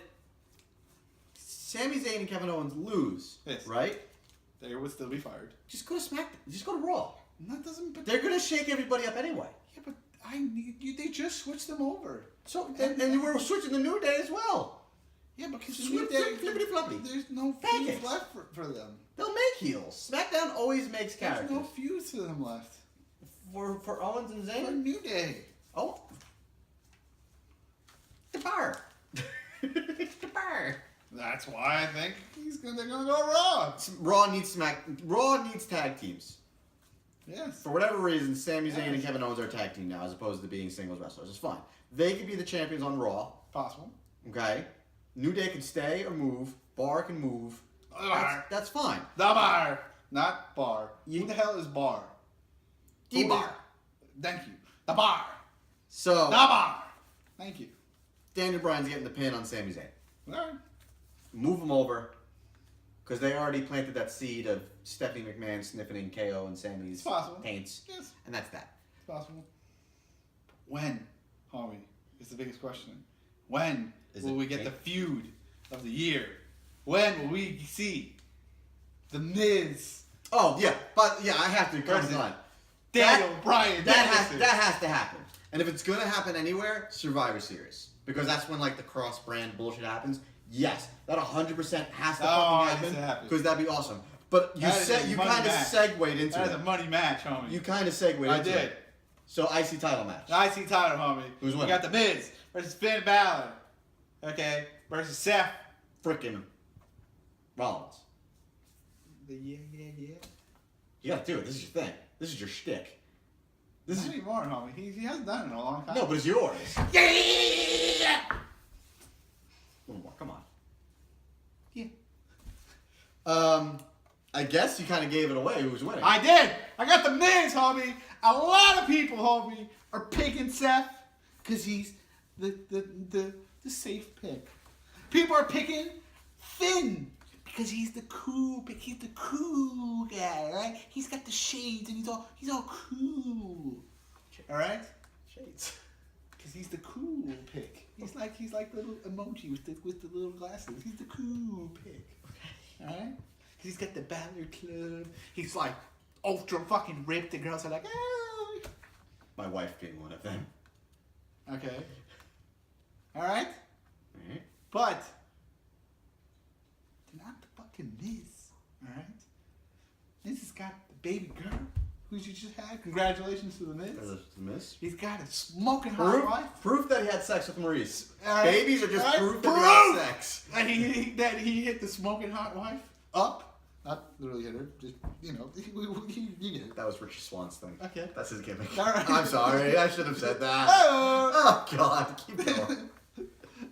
Sami Zayn and Kevin Owens lose, Yes. right? They would still be fired. Just go to SmackDown. Just go to Raw. That doesn't. But They're gonna shake everybody up anyway. yeah, but they just switched them over. So and we're switching the New Day as well. Yeah, because Sweet flippity floppy. there's no Pancakes. fuse left for them. They'll make heels. SmackDown always makes There's characters. no fuse to them left. For Owens and For Zayn. New Day. Oh, the bar. The bar. That's why I think they're gonna go Raw. Raw needs tag teams. Yes. For whatever reason, Sami Zayn and Kevin Owens are a tag team now, as opposed to being singles wrestlers. It's fine. They could be the champions on Raw. Possible. Okay. New Day can stay or move. Bar can move. The bar. That's fine. The bar. Not bar. You- Who the hell is bar? D-bar. Thank you. The bar. So The bar. Thank you. Daniel Bryan's getting the pin on Sami Zayn. All right. Move him over. Because they already planted that seed of Stephanie McMahon sniffing in KO and Sammy's It's possible. taints. Yes. And that's that. It's possible. When, homie, is the biggest question. When will we get the feud of the year? When will we see The Miz? Oh, yeah. But, yeah, I have to comment on it. Daniel Bryan. That has to happen. And if it's going to happen anywhere, Survivor Series. Because that's when, like, the cross-brand bullshit happens. Yes, that 100% has to fucking happen. Because that'd be awesome. But you kind of segued into That is it. a money match, homie. You kind of segued into I did. it. So, IC title match. The IC title, homie. Who's We winning? got The Miz versus Finn Balor. Okay. Versus Seth. Frickin' Rollins. Yeah. You gotta do it. This is your thing. This is your shtick. This Not is anymore, homie. He hasn't done it in a long time. no, but it's yours. Yeah. A little more. Come on. Yeah. I guess you kind of gave it away. Who's winning? I did. I got The Miz, homie. A lot of people, homie, are picking Seth because he's the safe pick. People are picking Finn because he's the cool pick. He's the cool guy, right? He's got the shades and he's all cool. All right? Shades. Because he's the cool pick. He's like the little emoji with the little glasses. He's the cool pick. All right? Because he's got the Balor Club. He's like ultra fucking ripped. The girls are like, oh. My wife being one of them. Okay. All right? Alright. But they're not the fucking Miz. All right? Miz has got the baby girl who you just had. Congratulations to the Miz. Miss. He's got a smoking hot wife. Proof that he had sex with Maurice. All right. Babies are just All right. proof that he had sex. And that he hit the smoking hot wife up. Not literally hit her. Just, you get it. That was Richard Swan's thing. Okay. That's his gimmick. All right. I'm sorry. I should have said that. Oh, Oh, God. Keep going.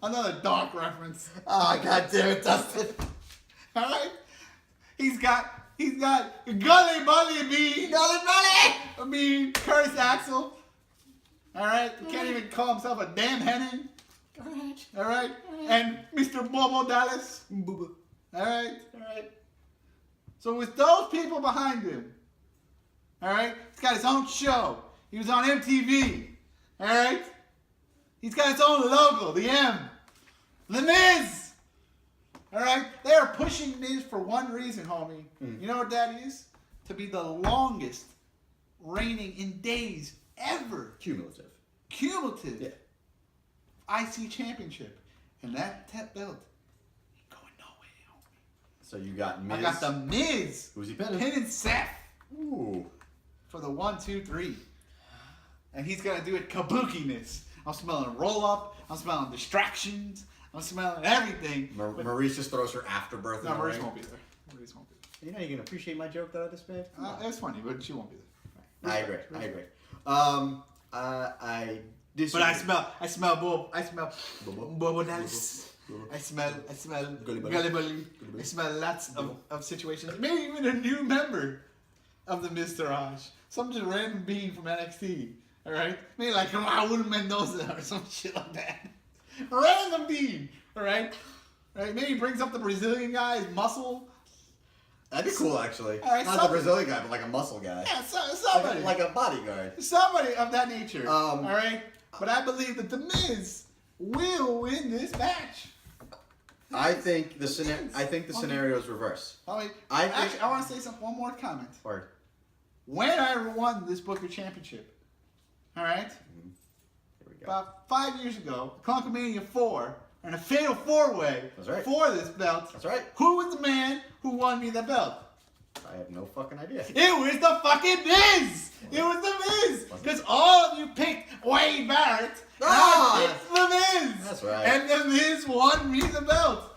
another dark reference. Oh, God damn it, Dustin. All right. He's got Gully Bully Bean. Gully Bully! I mean, Curtis Axel. All right. He can't even call himself a damn Henning. All right. And Mr. Bobo Dallas. All right. So with those people behind him, all right, he's got his own show. He was on MTV. All right. He's got his own logo, the M. The Miz. All right. They are pushing Miz for one reason, homie. You know what that is? To be the longest reigning in days ever. Cumulative. Cumulative. Yeah. IC championship. And that belt ain't going nowhere, homie. So you got Miz. I got the Miz. Who's he pinning? Pinning Seth Ooh. for the 1, 2, 3. And he's gonna do it kabukiness. I'm smelling roll up. I'm smelling distractions. I'm smelling everything. But Maurice just throws her afterbirth. no, in the Maurice ring. won't be there. Maurice won't be there. You know, you can appreciate my joke that I just made. It's funny, but she won't be there. I agree. I disagree. But I smell bubbles. I smell gullibility. I smell lots of situations. Maybe even a new member of the Mr. Raj. Some just random being from NXT. Alright? Maybe like Raul Mendoza or some shit like that. Random being. Alright? Right? Maybe he brings up the Brazilian guy's muscle. That'd be cool, actually. All right, Not the Brazilian guy, but like a muscle guy. Yeah, somebody. Like a bodyguard. Somebody of that nature. Um, Alright? But I believe that The Miz will win this match. I think the scenario is reverse. Actually, I want to say one more comment. Or When I won this Booker Championship, alright? here we go. About 5 years ago, Klunkomania 4, and a fatal 4-way That's right. for this belt. That's right. Who was the man who won me the belt? I have no fucking idea. It was the fucking Miz! It was the Miz! Because all of you picked Wade Barrett, and I picked the Miz! That's right. And the Miz won me the belt.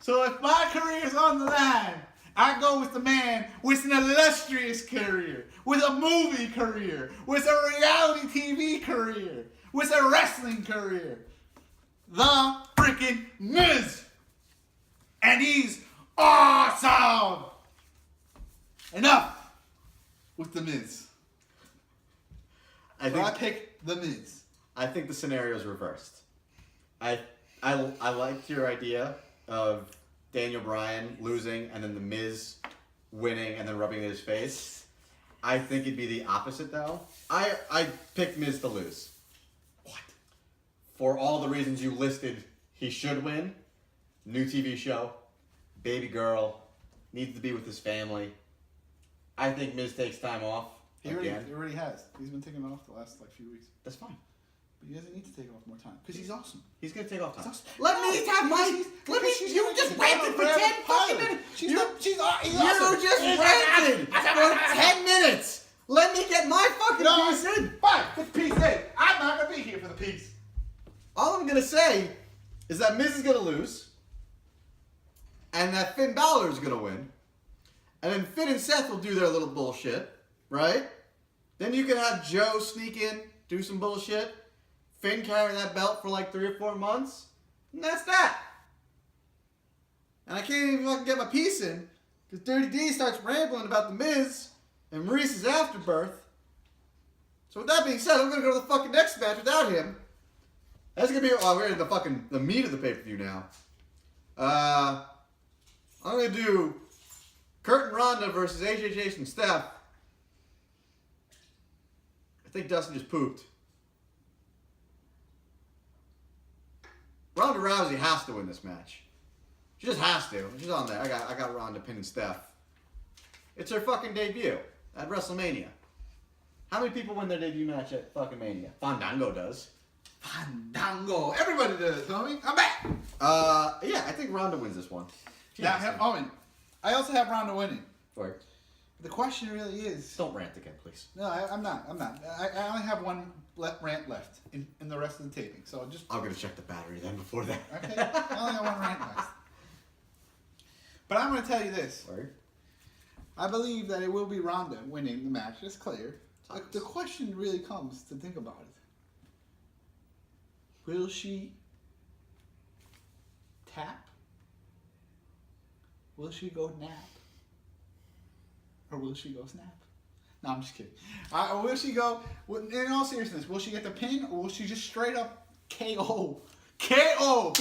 So if my career is on the line, I go with the man with an illustrious career, with a movie career, with a reality TV career, with a wrestling career. The freaking Miz! And he's awesome! Enough with the Miz. I pick the Miz. I think the scenario is reversed. I liked your idea of Daniel Bryan losing and then the Miz winning and then rubbing it in his face. I think it'd be the opposite though. I picked Miz to lose. What? For all the reasons you listed, he should win. New TV show, baby girl, needs to be with his family. I think Miz takes time off He already has. He's been taking it off the last few weeks. That's fine. But he doesn't need to take off more time because he's awesome. He's gonna take off time. Awesome. Let me have my. You just ranted for 10 fucking minutes. You just ranted for 10 minutes. Let me get my fucking piece in. Fine, get the piece in. I'm not gonna be here for the piece. All I'm gonna say is that Miz is gonna lose, and that Finn Balor is gonna win, and then Finn and Seth will do their little bullshit, right? Then you can have Joe sneak in, do some bullshit. Finn carry that belt for like 3 or 4 months, and that's that. And I can't even fucking get my piece in because Dirty D starts rambling about the Miz and Maurice's afterbirth. So with that being said, I'm gonna go to the fucking next match without him. That's gonna be we're in the meat of the pay-per-view now. I'm gonna do Kurt and Ronda versus AJ, Jason, and Steph. I think Dustin just pooped. Ronda Rousey has to win this match. She just has to. She's on there. I got Ronda pinning Steph. It's her fucking debut at WrestleMania. How many people win their debut match at fucking Mania? Fandango does. Fandango. Everybody does, homie. I'm back. Yeah, I think Ronda wins this one. I also have Ronda winning. Or The question really is... don't rant again, please. No, I'm not. I only have one rant left in the rest of the taping. So I'm gonna check the battery then before that. Okay? I only have one rant left. But I'm going to tell you this. Sorry. I believe that it will be Ronda winning the match. It's clear. The question really comes to think about it. Will she tap? Will she go nap? Or will she go snap? No, I'm just kidding. Will she go, in all seriousness, will she get the pin or will she just straight up KO? KO!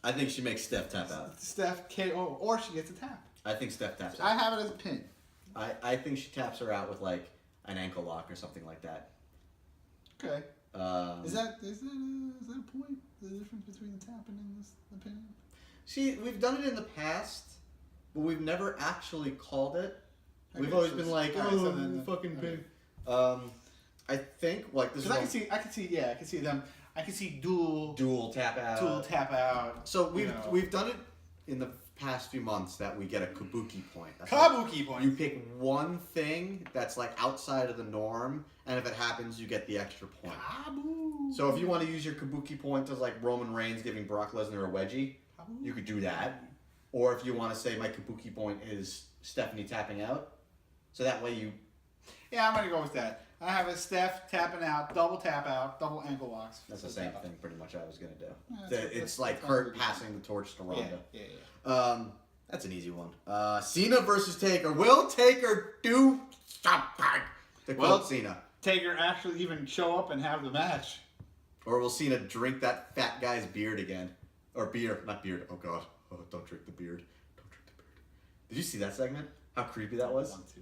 I think she makes Steph tap out. Steph KO. Or she gets a tap. I think Steph taps out. I have it as a pin. I think she taps her out with like an ankle lock or something like that. Okay. Is that a point? The difference between the tapping and the pin? See, we've done it in the past, but we've never actually called it. We've always been like, fucking pin. I think like this. Because I can see them. I can see dual tap out. Dual tap out. So we've done it in the past few months that we get a kabuki point. That's Kabuki like, point. you pick one thing that's like outside of the norm, and if it happens, you get the extra point. Kabu. So if you want to use your kabuki point as like Roman Reigns giving Brock Lesnar a wedgie, you could do that. Or if you want to say my kabuki point is Stephanie tapping out, so that way you. Yeah, I'm gonna go with that. I have a Steph tapping out, double tap out, double ankle locks. That's the same thing, pretty much. I was gonna do. Yeah, It's like Kurt passing the torch to Ronda. Yeah. That's an easy one. Cena versus Taker. Will Taker do something to quote Cena? Taker actually even show up and have the match. Or will Cena drink that fat guy's beard again? Or beer, not beard. Oh God! Oh, don't drink the beard. Don't drink the beard. Did you see that segment? How creepy that was. I want to.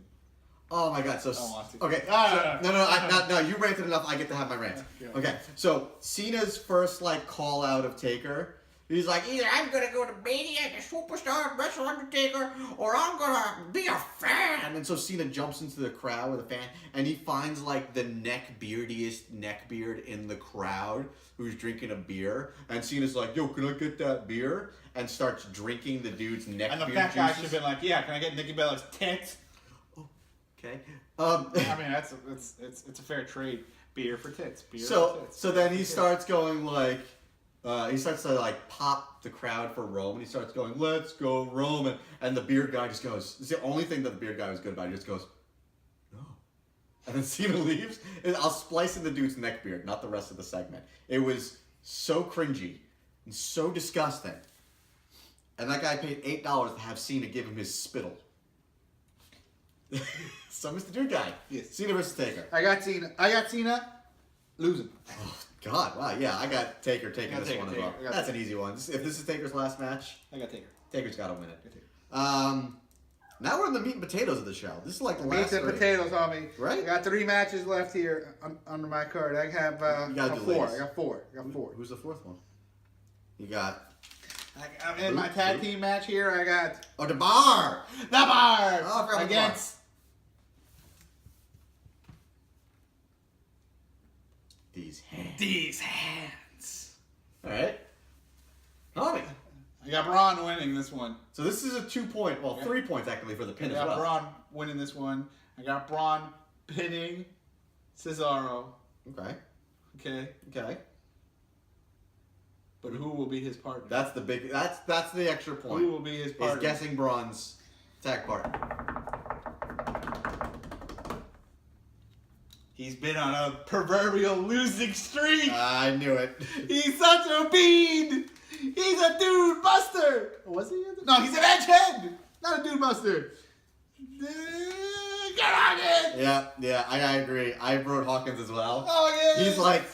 Oh my God! So I want to. okay. No. You ranted enough. I get to have my rant. Okay. So Cena's first like call out of Taker. He's like, either I'm gonna go to Mania, the superstar, wrestle Undertaker, or I'm gonna be a fan. And so Cena jumps into the crowd with a fan, and he finds like the neckbeardiest neckbeard in the crowd who's drinking a beer. And Cena's like, yo, can I get that beer? And starts drinking the dude's neckbeard. And the fat guy should have been like, yeah, can I get Nikki Bella's tits? Okay. I mean, it's a fair trade. Beer for tits. Beer for tits. So then he starts going like. He starts to like pop the crowd for Roman. He starts going, "Let's go, Roman!" And the beard guy just goes. It's the only thing that the beard guy was good about. He just goes, "No," and then Cena leaves. And I'll splice in the dude's neck beard, not the rest of the segment. It was so cringy and so disgusting. And that guy paid $8 to have Cena give him his spittle. So, Mr. Dude Guy, yes. Cena versus Taker. I got Cena losing. Oh, God, wow, yeah, I got Taker taking this one as well. That's an easy one. If this is Taker's last match, I got Taker. Taker's got to win it. Now we're in the meat and potatoes of the show. This is like the last meat and potatoes, homie. Right? I got 3 matches left here under my card. I have you gotta do 4. ladies. I got 4. I got 4. Who's the fourth one? You got... I'm in my tag team match here. I got... Oh, the bar! The bar! Oh, I against... These hands. All right. Homie. I got Braun winning this one. So this is a 2-point, well, 3 points actually for the pin as well. I got Braun winning this one. I got Braun pinning Cesaro. Okay. Okay. But who will be his partner? That's the big. That's the extra point. Who will be his partner? Is guessing Braun's tag partner. He's been on a proverbial losing streak. I knew it. He's such a bean. He's a dude buster. Was he? No, he's an edgehead. Not a dude buster. Get on it. Yeah, I agree. I wrote Hawkins as well. Oh yeah. He's like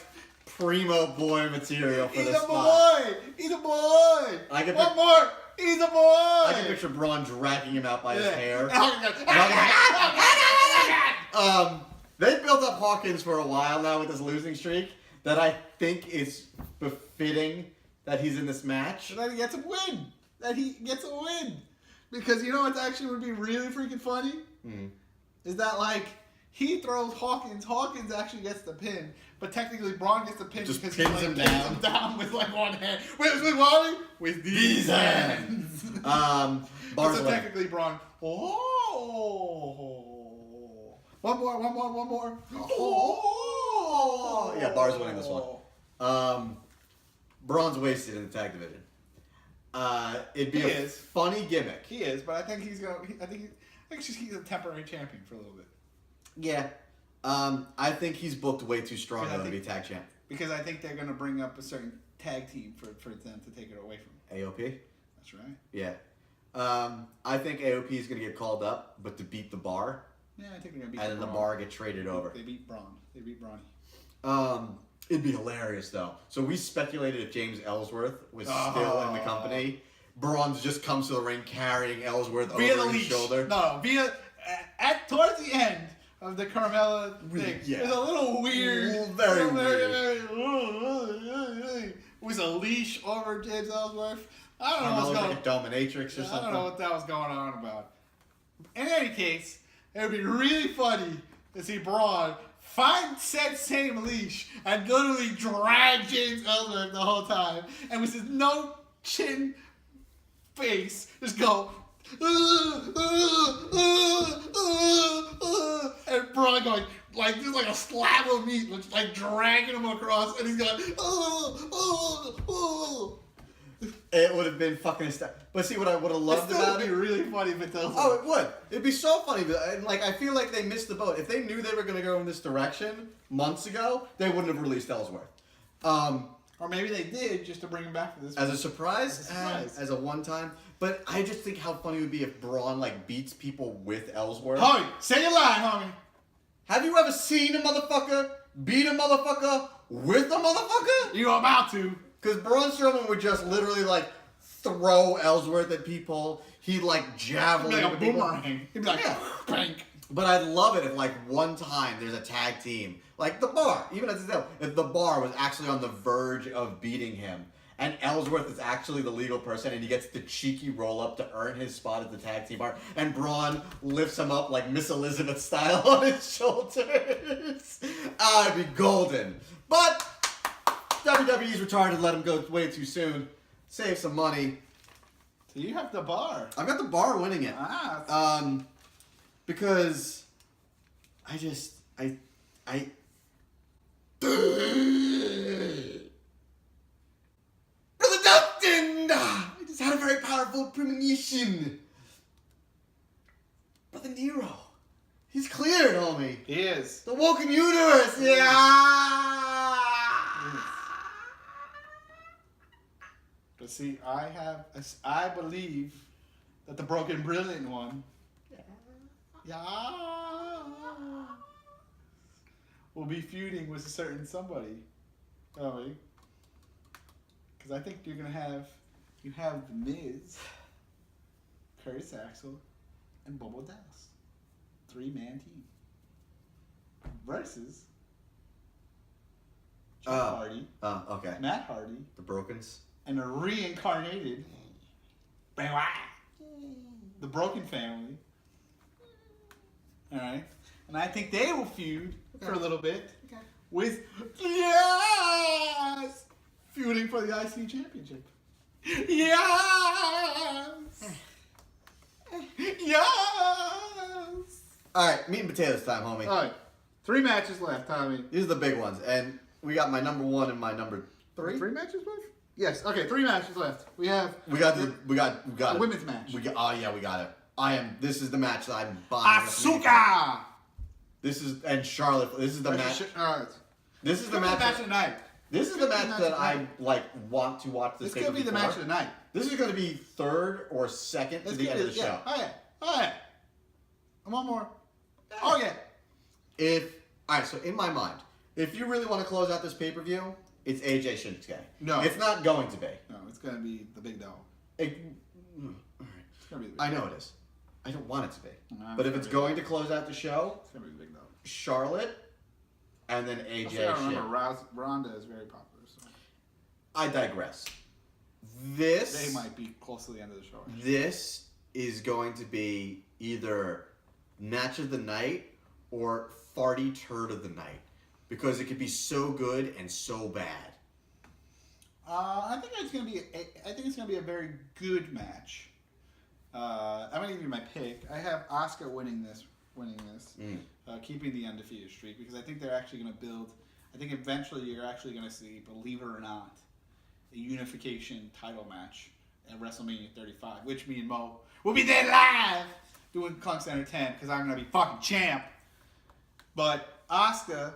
primo boy material for this spot. He's a boy. One more. He's a boy. I can picture Braun dragging him out by his hair. They built up Hawkins for a while now with this losing streak that I think is befitting that he's in this match. And that he gets a win. Because you know what actually would be really freaking funny? Is that like he throws Hawkins actually gets the pin, but technically Braun gets the pin Just because pins he him pins him down with like one hand. With what? With these hands. Bar's So winning. technically Braun. Oh. One more. Oh. Yeah, Bar's winning this one. Braun's wasted in the tag division. It'd be a funny gimmick. He is, but I think he's gonna. I think he's a temporary champion for a little bit. Yeah. I think he's booked way too strong to be tag champ. Because I think they're gonna bring up a certain tag team for them to take it away from him. AOP? That's right. Yeah. I think AOP is gonna get called up, but to beat the Bar. Yeah, I think they're gonna beat. And then the Bar get traded over. They beat Brawny. It'd be hilarious though. So we speculated if James Ellsworth was still in the company. Braun just comes to the ring carrying Ellsworth over his shoulder. No, towards the end of the Carmella thing. Yeah. It's a little weird. Very weird. It was a leash over James Ellsworth. I don't know Carmella's what's going like a dominatrix or something. I don't know what that was going on about. In any case, it would be really funny to see Braun find said same leash and literally drag James Ellsworth the whole time. And with his no chin face just go, and Braun going like just like a slab of meat, like dragging him across, and he's going, It would have been fucking hysterical. But see, what I would have loved about It'd it. be really funny if it does. Oh, it would. It'd be so funny. And like, I feel like they missed the boat. If they knew they were going to go in this direction months ago, they wouldn't have released Ellsworth. Or maybe they did just to bring him back for this. As a surprise, As a surprise. as a one-time. But I just think how funny it would be if Braun like beats people with Ellsworth. Homie, say your line, homie. Have you ever seen a motherfucker beat a motherfucker with a motherfucker? You about to. Because Braun Strowman would just literally like throw Ellsworth at people. He'd like javelin He'd be like a at people. boomerang. He'd be like, Yeah. bang. But I'd love it if like one time there's a tag team. Like the Bar, even as if the Bar was actually on the verge of beating him. And Ellsworth is actually the legal person, and he gets the cheeky roll up to earn his spot at the tag team bar. And Braun lifts him up like Miss Elizabeth style on his shoulders. I'd be golden. But WWE's retarded, let him go way too soon. Save some money. So you have the bar. I've got the Bar winning it. Because I Brother Dustin! I just had a very powerful premonition. Brother Nero. He's cleared, homie. He is. The Woken Universe, yeah! But see, I believe that the Broken Brilliant one, will be feuding with a certain somebody, homie. Because I think you have the Miz, Curtis Axel, and Bobo Dallas, 3-man team versus Jeff Hardy, okay. Matt Hardy, The Brokens. and a reincarnated the Broken Family. All right, and I think they will feud for a little bit with feuding for the IC Championship. Yes. All right, meat and potatoes time, homie. All right, 3 matches left, Tommy. These are the big ones, and we got my number 1 and my number 3. 3 matches left? Yes. Okay, 3 matches left. We got a it. Women's match. We got it. This is the match that I'm buying. Asuka. And Charlotte. This is the match. This is the match. Match of the night. This is the match that I like want to watch. This could be the match of the night. This is going to be 3rd or 2nd to the end of the show. Oh yeah. And one more. Oh yeah. All right, so in my mind, if you really want to close out this pay-per-view, it's AJ Shinsuke. No. It's not going to be. No, it's gonna be the big dog. All right. It's gonna be the big I dog. know it is. I don't want it to be. No, But if it's going to close out the show, It's gonna be the big dog. Charlotte, and then AJ I remember Shin. Ronda is very popular, so I digress. This they might be close to the end of the show. This is going to be either match of the night or farty turd of the night because it could be so good and so bad. I think it's gonna be a very good match. I'm gonna give you my pick. I have Asuka winning this, keeping the undefeated streak because I think they're actually gonna build. I think eventually you're actually gonna see, believe it or not, a unification title match at WrestleMania 35, which me and Mo will be there live doing Klunkcenter 10 because I'm gonna be fucking champ. But Asuka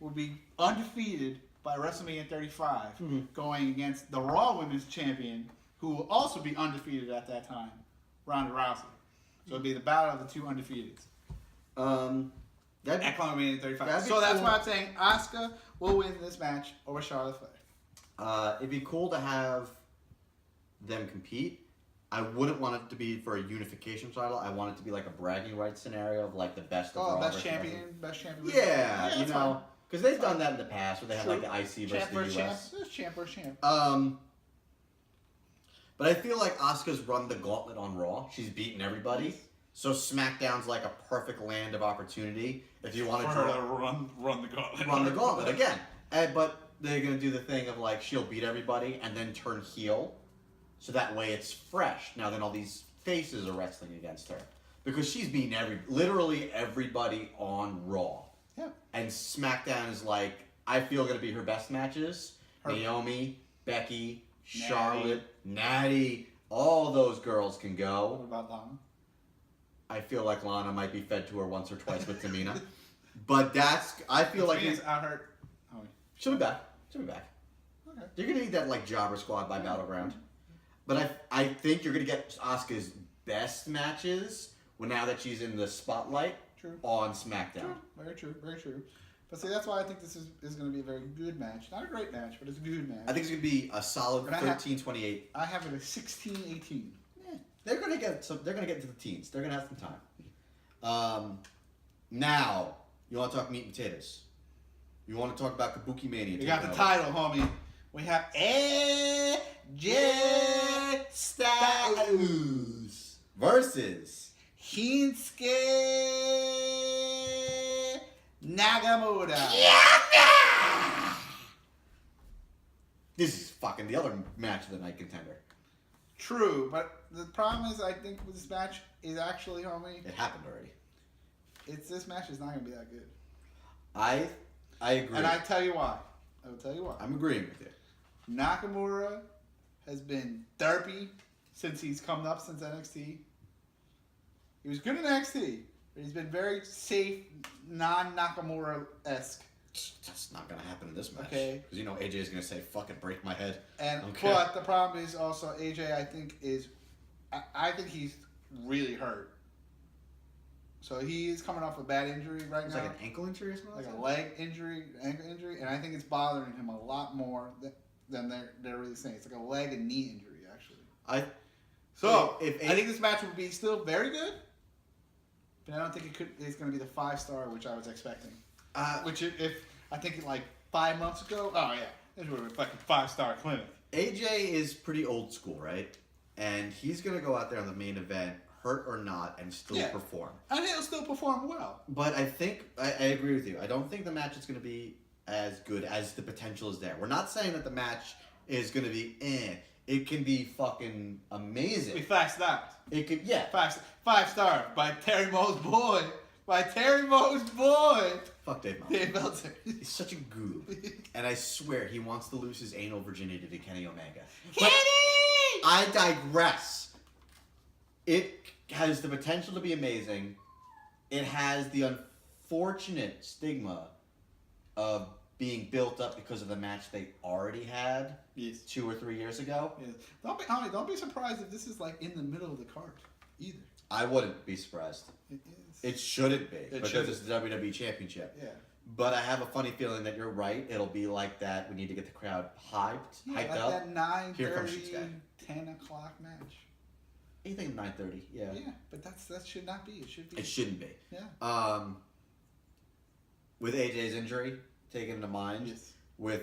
will be undefeated by WrestleMania 35, going against the Raw Women's Champion, who will also be undefeated at that time, Ronda Rousey. So it'll be the battle of the 2 undefeateds. At WrestleMania 35. So that's why I'm saying Asuka will win this match over Charlotte Flair. It'd be cool to have them compete. I wouldn't want it to be for a unification title. I want it to be like a bragging rights scenario of like the best of Raw. Best champion. Yeah, you know, because they've done that in the past where they had like the IC versus the US. Champ versus champ. But I feel like Asuka's run the gauntlet on Raw. She's beaten everybody. So SmackDown's like a perfect land of opportunity if you want to run the gauntlet. Run the gauntlet again. But they're gonna do the thing of like she'll beat everybody and then turn heel so that way it's fresh. Now then all these faces are wrestling against her. Because she's beating literally everybody on Raw. Yeah. And SmackDown is like, I feel going to be her best matches. Naomi, Becky, Charlotte, Natty, all those girls can What go. about Lana? I feel like Lana might be fed to her once or twice with Tamina. But I feel like I heard. Oh, she'll be back. She'll be back. okay. You're going to need that like jobber squad by Battleground. But I think you're going to get Asuka's best matches now that she's in the spotlight on SmackDown. True. Very true. Very true. But see, that's why I think this is going to be a very good match. Not a great match, but it's a good match. I think it's going to be a solid 13-28. I have it at 16-18. They're going to get into the teens. They're going to have some time. Now, you want to talk meat and potatoes? You want to talk about Kabuki Mania? We got the title, homie. We have AJ Styles versus Shinsuke Nakamura. This is fucking the other match of the night contender. True, but the problem is, I think with this match is actually, homie, It happened already. this match is not going to be that good. I agree. And I tell you why. I will tell you why. I'm agreeing with you. Nakamura has been derpy since he's come up since NXT. He was good in NXT, but he's been very safe, non-Nakamura-esque. That's not going to happen in this match. Okay. Because AJ is going to say, fucking break my head. And Okay. But the problem is also AJ, I think he's really hurt. So he is coming off a bad injury right It's now. like an ankle injury or something? Like a leg injury, ankle injury, and I think it's bothering him a lot more than they're really saying. It's like a leg and knee injury, actually. I think this match would be still very good, but I don't think it's going to be the 5-star which I was expecting. Which if I think like 5 months ago, oh yeah, this would have been fucking 5-star clinic. AJ is pretty old school, right? And he's going to go out there on the main event, hurt or not, and still perform. And he'll still perform well. But I think, I agree with you. I don't think the match is going to be as good as the potential is there. We're not saying that the match is going to be It can be fucking amazing. It'll be 5 stars. It could, 5 star by Terry Moe's boy. By Terry Moe's boy. Fuck Dave Meltzer. Dave Meltzer. He's such a goob. And I swear, he wants to lose his anal virginity to Kenny Omega. Kenny! But I digress. It has the potential to be amazing. It has the unfortunate stigma of being built up because of the match they already had 2 or 3 years ago. Yes. Don't be surprised if this is like in the middle of the card either. I wouldn't be surprised. It is. It shouldn't be because it's the WWE Championship. Yeah. But I have a funny feeling that you're right. It'll be like that. We need to get the crowd hyped Like up. that 9:30, Here comes Shinsuke. 10 o'clock match. Anything 9:30, yeah. Yeah, but that should not be. It should be. It shouldn't be. Yeah. With AJ's injury taken into mind, with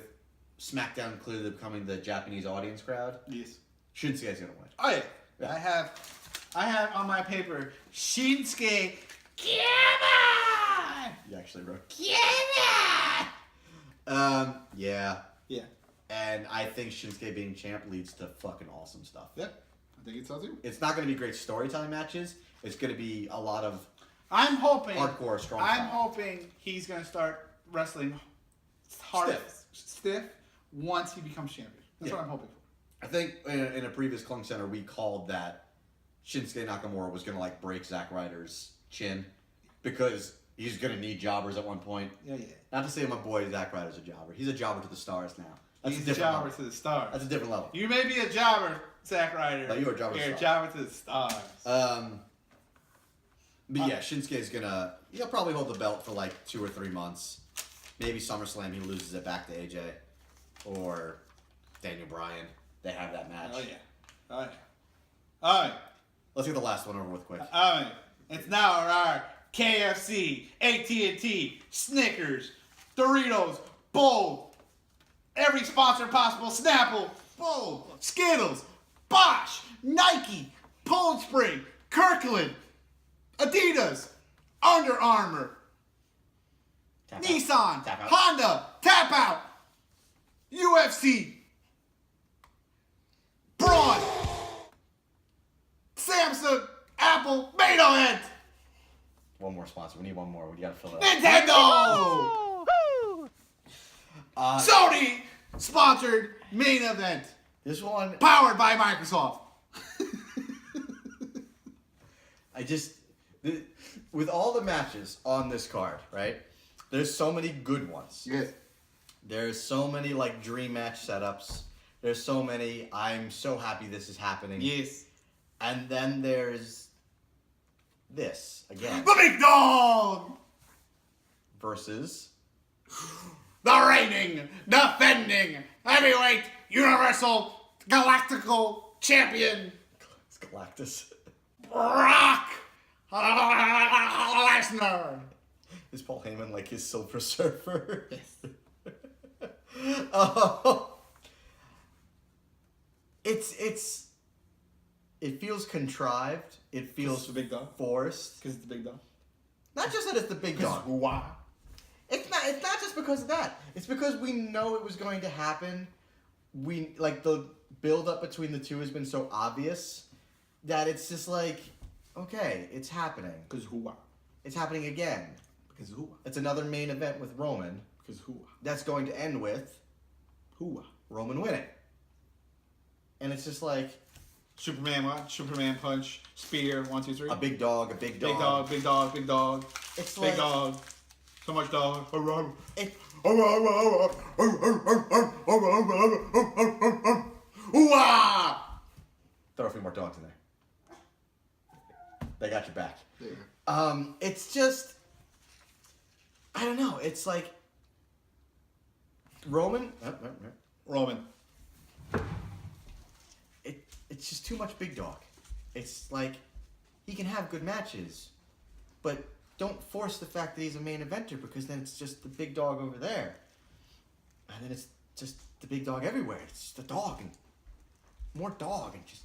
SmackDown clearly becoming the Japanese audience crowd, Shinsuke's gonna win. Oh yeah. I have on my paper Shinsuke. Come on! You actually wrote. Come on! Yeah. Yeah. And I think Shinsuke being champ leads to fucking awesome stuff. Yep. I think it's all too. It's not going to be great storytelling matches. It's going to be a lot of I'm hoping hardcore strong. I'm hoping he's going to start wrestling hard, stiff once he becomes champion. That's what I'm hoping for. I think in a previous Klunkcenter we called that Shinsuke Nakamura was going to like break Zack Ryder's chin because he's going to need jobbers at one point. Yeah. Not to say my boy Zack Ryder's a jobber. He's a jobber to the stars now. That's He's a a different jobber level. to the stars. That's a different level. You may be a jobber, Zack Ryder. But you're a jobber. You're a jobber to the stars. But yeah, Shinsuke's he'll probably hold the belt for like 2 or 3 months. Maybe SummerSlam he loses it back to AJ. Or Daniel Bryan. They have that match. Oh yeah. Alright. Let's get the last one over with quick. Alright. It's now our KFC, AT&T, Snickers, Doritos, Bold, every sponsor possible, Snapple, Bold, Skittles, Bosch, Nike, Poland Spring, Kirkland, Adidas, Under Armour, Nissan, Tap out. Honda, Tap Out, UFC, Braun, Samsung, Apple, main event. One more sponsor. We need one more. We gotta fill it up. Nintendo. Sony sponsored main event. This one, Powered by Microsoft. with all the matches on this card, right? There's so many good ones. Yes. There's so many like dream match setups. There's so many. I'm so happy this is happening. Yes. And then there's this again The Big Dog. versus The reigning, defending, heavyweight, universal, galactical champion, it's Galactus. Brock Lesnar. Is Paul Heyman like his Silver Surfer? Yes. It feels contrived. It feels the Big Dog? forced. Because it's the Big Dog. Not just that it's the Big Dog. Why? It's not just because of that. It's because we know it was going to happen. We like the build up between the two has been so obvious that it's just like, okay, it's happening. Because who? It's happening again. Because who? It's another main event with Roman. Because who? That's going to end with Who? Roman winning. And it's just like Superman what? Superman punch, spear, 1, 2, 3. a big dog, a big dog. Big dog, big dog, big dog. It's Big like dog. So much dog. it, Ooh-ah! throw a few more dogs in there. They got your back. There. It's just, I don't know. It's like Roman. Roman. It's just too much big dog. It's like he can have good matches, but don't force the fact that he's a main eventer because then it's just the big dog over there, and then it's just the big dog everywhere. It's just a dog and more dog and just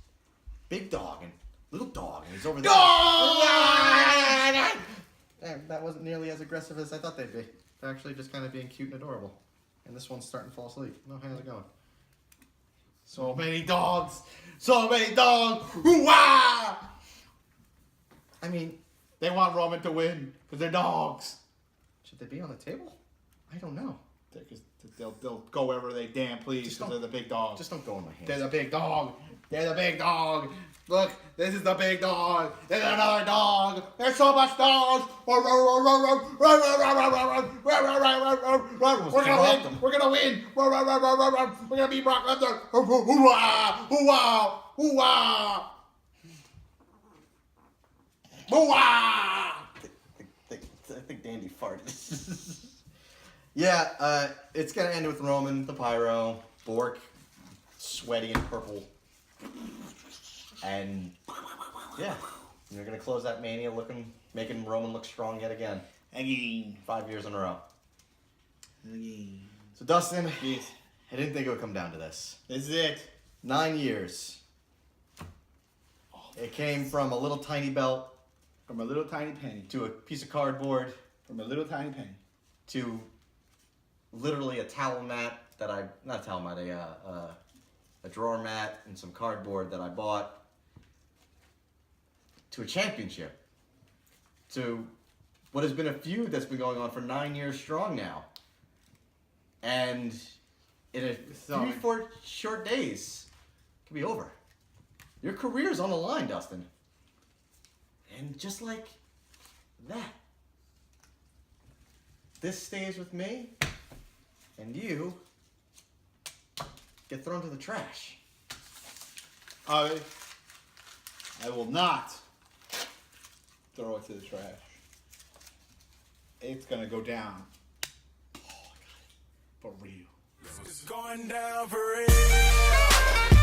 big dog and little dog and he's over there. That wasn't nearly as aggressive as I thought they'd be. They're actually just kind of being cute and adorable. And this one's starting to fall asleep. No, how's it going? So many dogs. So many dogs. Ooh-ah! I mean, They want Roman to win because they're dogs. should they be on the table? I don't know. They'll go wherever they damn please Just because don't- they're the big dog. Just don't go in my hands. They're the big dog. They're the big dog. Look, this is the big dog. There's another dog. There's so much dogs. We're gonna win. We're gonna win. We're gonna beat Brock Lesnar. Hoo-ah! Hoo-ah! Hoo-ah! Hoo-ah! I think Dandy farted. Yeah, it's gonna end with Roman, the Pyro, Bork, sweaty and purple, and yeah, you're gonna close that Mania making Roman look strong yet again. Again. 5 years in a row. Again. So Dustin, Yes. I didn't think it would come down to this. This is it. 9 years. It came from a little tiny belt From a little tiny penny. to a piece of cardboard From a little tiny penny. to literally a towel mat that not a towel mat, a drawer mat and some cardboard that I bought, to a championship, to what has been a feud that's been going on for 9 years strong now. And in a 3-4 short days, it could be over. Your career's on the line, Dustin. And just like that, this stays with me, and you get thrown to the trash. I will not throw it to the trash. It's gonna go down. For real. It's going down for real.